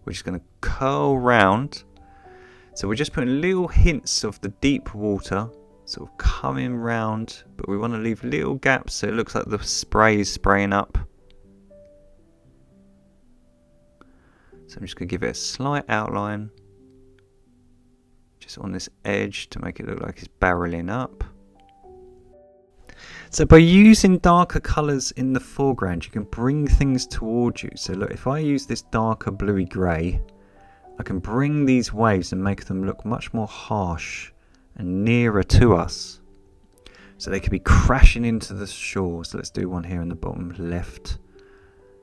We're just going to curl round. So we're just putting little hints of the deep water sort of coming round, but we want to leave little gaps so it looks like the spray is spraying up. So I'm just going to give it a slight outline just on this edge to make it look like it's barreling up. So by using darker colours in the foreground, you can bring things towards you. So look, if I use this darker bluey grey, I can bring these waves and make them look much more harsh and nearer to us. So they could be crashing into the shore. So let's do one here in the bottom left.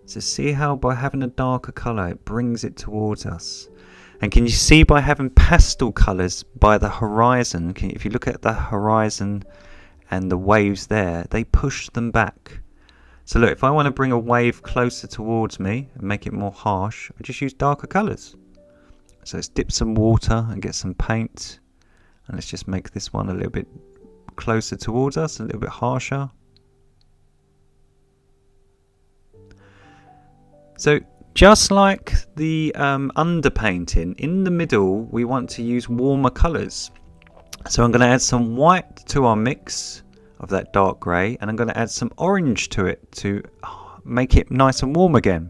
So see how by having a darker colour it brings it towards us. And can you see by having pastel colours by the horizon, if you look at the horizon and the waves there, they push them back. So look, if I want to bring a wave closer towards me and make it more harsh, I just use darker colours. So let's dip some water and get some paint, and let's just make this one a little bit closer towards us, a little bit harsher. So just like the underpainting, in the middle we want to use warmer colours. So I'm going to add some white to our mix of that dark grey, and I'm going to add some orange to it to make it nice and warm again.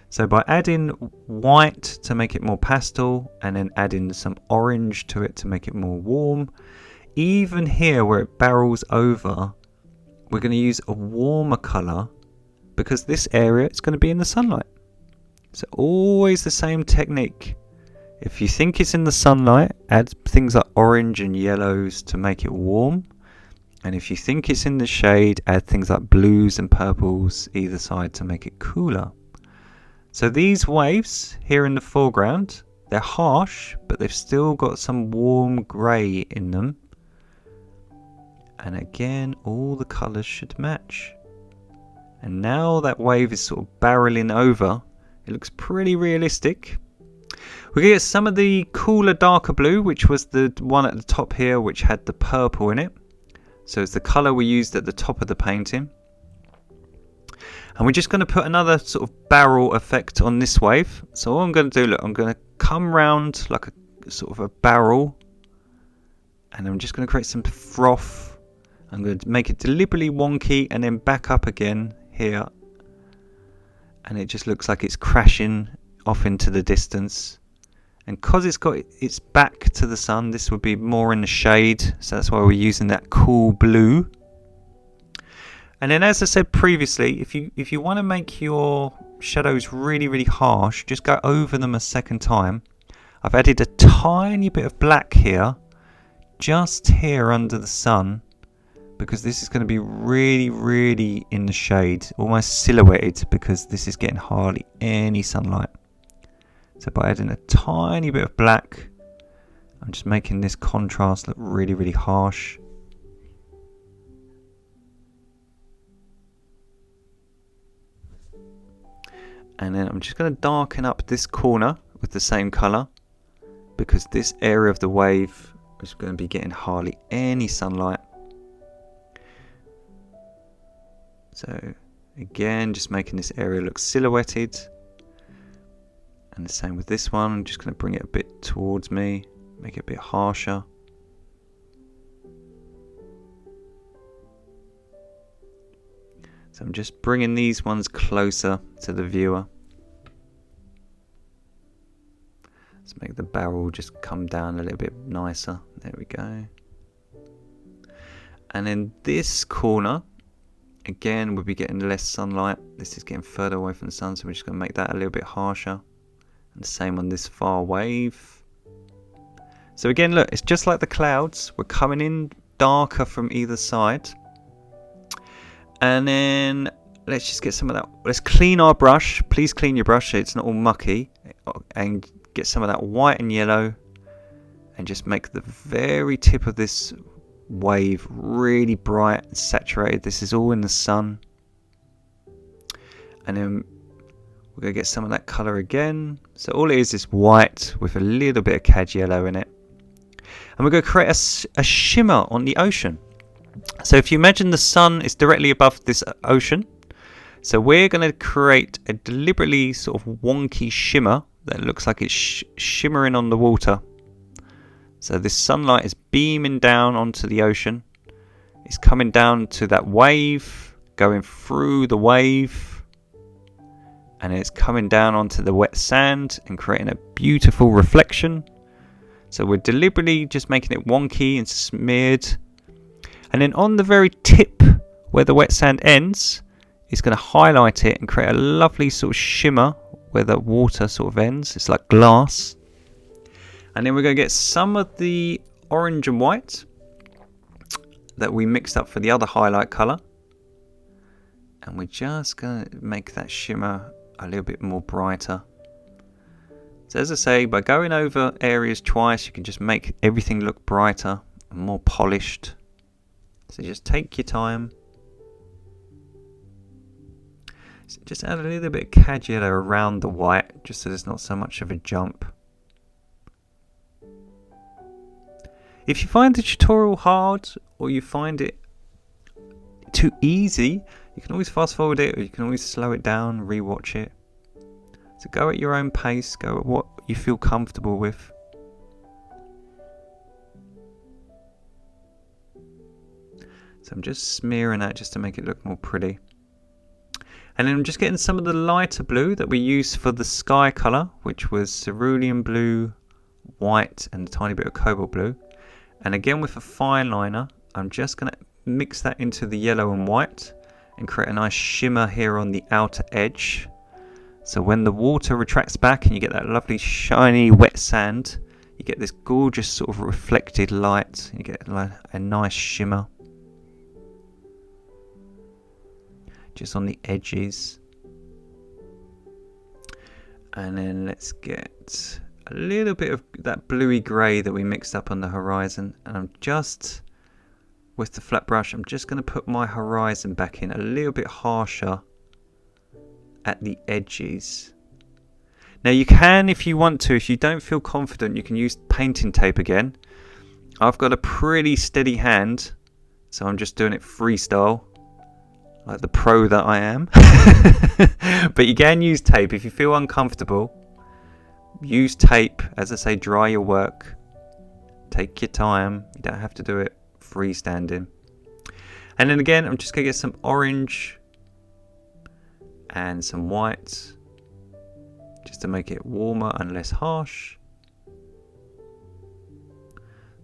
So by adding white to make it more pastel and then adding some orange to it to make it more warm, even here where it barrels over, we're going to use a warmer colour because this area is going to be in the sunlight. So always the same technique. If you think it's in the sunlight, add things like orange and yellows to make it warm. And if you think it's in the shade, add things like blues and purples either side to make it cooler. So these waves here in the foreground, they're harsh, but they've still got some warm grey in them. And again, all the colours should match. And now that wave is sort of barreling over, it looks pretty realistic. We're going to get some of the cooler darker blue, which was the one at the top here, which had the purple in it. So it's the colour we used at the top of the painting. And we're just going to put another sort of barrel effect on this wave. So what I'm going to do, look, I'm going to come round like a sort of a barrel. And I'm just going to create some froth. I'm going to make it deliberately wonky and then back up again here. And it just looks like it's crashing off into the distance. And because it's got its back to the sun, this would be more in the shade. So that's why we're using that cool blue. And then, as I said previously, if you want to make your shadows really, really harsh, just go over them a second time. I've added a tiny bit of black here, just here under the sun, because this is going to be really, really in the shade, almost silhouetted, because this is getting hardly any sunlight. So by adding a tiny bit of black, I'm just making this contrast look really, really harsh. And then I'm just going to darken up this corner with the same colour, because this area of the wave is going to be getting hardly any sunlight. So again, just making this area look silhouetted. And the same with this one. I'm just going to bring it a bit towards me, make it a bit harsher. So I'm just bringing these ones closer to the viewer. Let's make the barrel just come down a little bit nicer. There we go. And then this corner, again, we'll be getting less sunlight. This is getting further away from the sun, so we're just going to make that a little bit harsher. And the same on this far wave. So again, look, it's just like the clouds. We're coming in darker from either side. And then let's just get some of that. Let's clean our brush. Please clean your brush so it's not all mucky. And get some of that white and yellow. And just make the very tip of this wave really bright and saturated. This is all in the sun. And then we're going to get some of that colour again. So all it is white with a little bit of cad yellow in it. And we're going to create a shimmer on the ocean. So if you imagine the sun is directly above this ocean. So we're going to create a deliberately sort of wonky shimmer that looks like it's shimmering on the water. So this sunlight is beaming down onto the ocean. It's coming down to that wave, going through the wave. And it's coming down onto the wet sand and creating a beautiful reflection. So we're deliberately just making it wonky and smeared. And then on the very tip where the wet sand ends, it's going to highlight it and create a lovely sort of shimmer where the water sort of ends. It's like glass. And then we're going to get some of the orange and white that we mixed up for the other highlight colour. And we're just going to make that shimmer a little bit more brighter. So as I say, by going over areas twice, you can just make everything look brighter and more polished. So just take your time. So just add a little bit of cad yellow around the white, just so there's not so much of a jump. If you find the tutorial hard, or you find it too easy, you can always fast forward it, or you can always slow it down, rewatch it. So go at your own pace, go at what you feel comfortable with. So I'm just smearing that just to make it look more pretty. And then I'm just getting some of the lighter blue that we used for the sky colour, which was cerulean blue, white, and a tiny bit of cobalt blue. And again with a fine liner, I'm just going to mix that into the yellow and white and create a nice shimmer here on the outer edge. So when the water retracts back and you get that lovely shiny wet sand, you get this gorgeous sort of reflected light. You get like a nice shimmer just on the edges. And then let's get a little bit of that bluey grey that we mixed up on the horizon. And I'm just, with the flat brush, I'm just going to put my horizon back in a little bit harsher at the edges. Now you can, if you want to, if you don't feel confident, you can use painting tape again. I've got a pretty steady hand, so I'm just doing it freestyle, like the pro that I am. But you can use tape if you feel uncomfortable. Use tape. As I say, dry your work. Take your time. You don't have to do it freestanding. And then again, I'm just going to get some orange and some white, just to make it warmer and less harsh.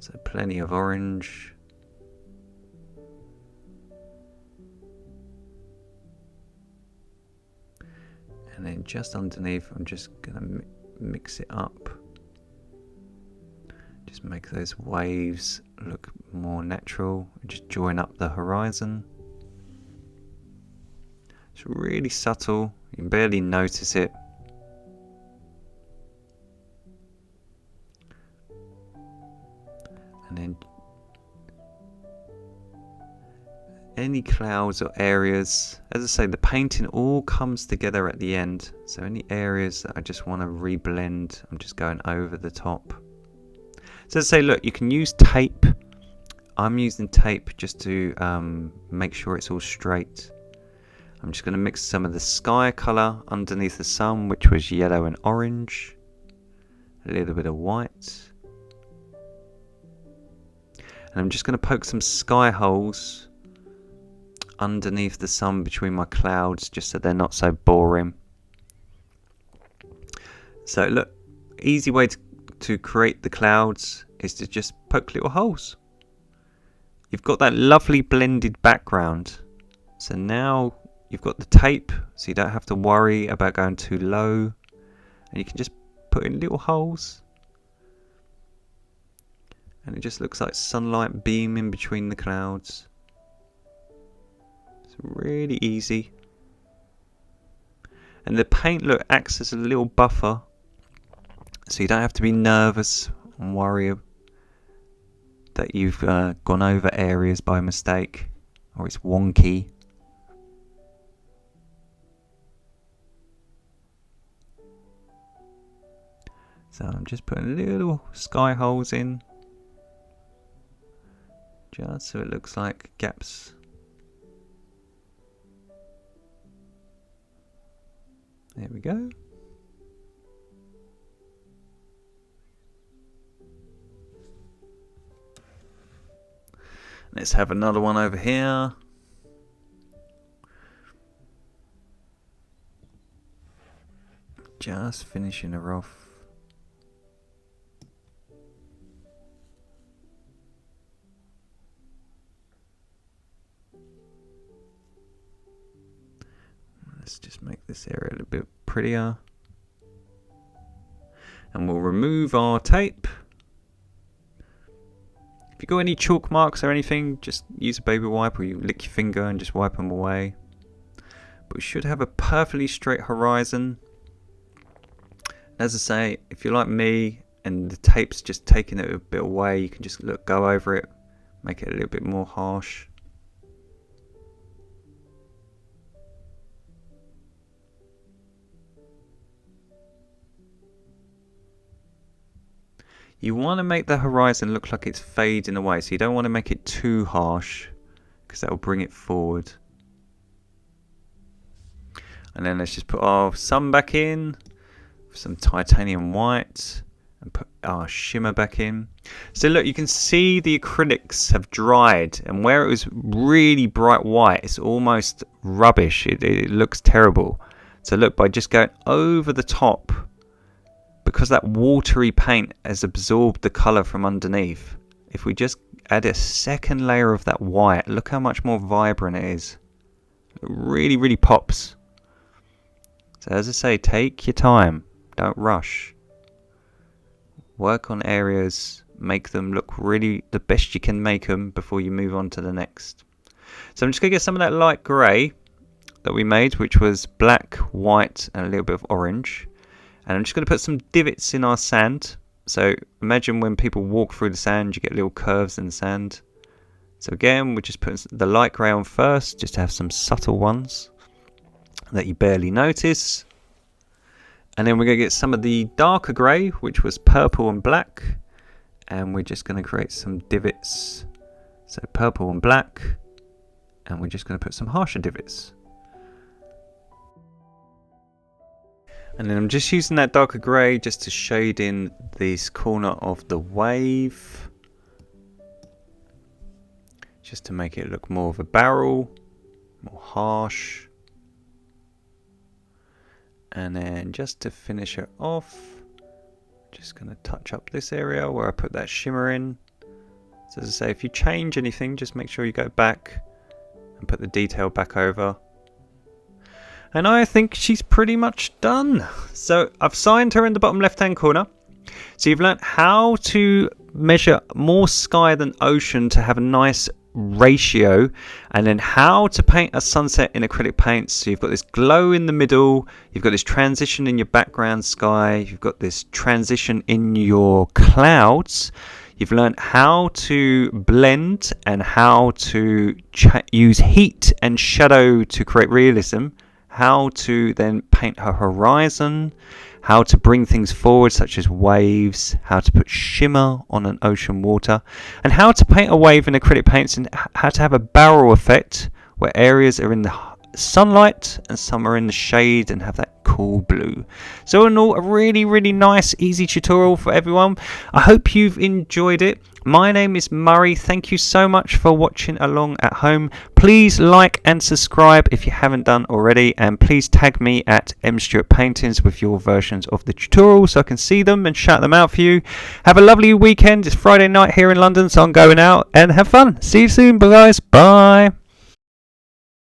So plenty of orange. And then just underneath, I'm just going to mix it up. Just make those waves look more natural. Just join up the horizon. It's really subtle. You can barely notice it. And then any clouds or areas, as I say, the painting all comes together at the end. So any areas that I just want to reblend, I'm just going over the top. So as I say, look, you can use tape. I'm using tape just to make sure it's all straight. I'm just going to mix some of the sky colour underneath the sun, which was yellow and orange. A little bit of white. And I'm just going to poke some sky holes underneath the sun between my clouds, just so they're not so boring. So look, easy way to create the clouds is to just poke little holes. You've got that lovely blended background. So now you've got the tape, so you don't have to worry about going too low. And you can just put in little holes. And it just looks like sunlight beaming between the clouds. It's really easy. And the paint, look, acts as a little buffer. So you don't have to be nervous and worry that you've gone over areas by mistake or it's wonky. So I'm just putting little sky holes in, just so it looks like gaps. There we go. Let's have another one over here. Just finishing her off. Let's just make this area a little bit prettier. And we'll remove our tape. If you've got any chalk marks or anything, just use a baby wipe, or you lick your finger and just wipe them away. But we should have a perfectly straight horizon. As I say, if you're like me and the tape's just taking it a bit away, you can just go over it, make it a little bit more harsh. You want to make the horizon look like it's fading away, so you don't want to make it too harsh, because that will bring it forward. And then let's just put our sun back in, some titanium white, and put our shimmer back in. So look, you can see the acrylics have dried, and where it was really bright white, it's almost rubbish. It looks terrible. So look, by just going over the top, because that watery paint has absorbed the colour from underneath, if we just add a second layer of that white, look how much more vibrant it is. It really, really pops. So as I say, take your time, don't rush. Work on areas, make them look really the best you can make them before you move on to the next. So I'm just going to get some of that light grey that we made, which was black, white and a little bit of orange. And I'm just going to put some divots in our sand. So imagine when people walk through the sand, you get little curves in the sand. So again, we're just putting the light grey on first, just to have some subtle ones that you barely notice. And then we're going to get some of the darker grey, which was purple and black. And we're just going to create some divots. So purple and black. And we're just going to put some harsher divots. And then I'm just using that darker grey just to shade in this corner of the wave. Just to make it look more of a barrel, more harsh. And then just to finish it off, just going to touch up this area where I put that shimmer in. So as I say, if you change anything, just make sure you go back and put the detail back over. And I think she's pretty much done. So I've signed her in the bottom left hand corner. So you've learnt how to measure more sky than ocean to have a nice ratio, and then how to paint a sunset in acrylic paints. So you've got this glow in the middle, you've got this transition in your background sky, you've got this transition in your clouds. You've learned how to blend and how to use heat and shadow to create realism, how to then paint a horizon, how to bring things forward such as waves, how to put shimmer on an ocean water, and how to paint a wave in acrylic paints, and how to have a barrel effect where areas are in the sunlight and some are in the shade and have that cool blue. So in all, a really nice easy tutorial for everyone. I hope you've enjoyed it. My name is Murray. Thank you so much for watching along at home. Please like and subscribe if you haven't done already, and please tag me at mstewartpaintings with your versions of the tutorial so I can see them and shout them out for you. Have a lovely weekend. It's Friday night here in London, so I'm going out and have fun. See you soon, guys. Bye.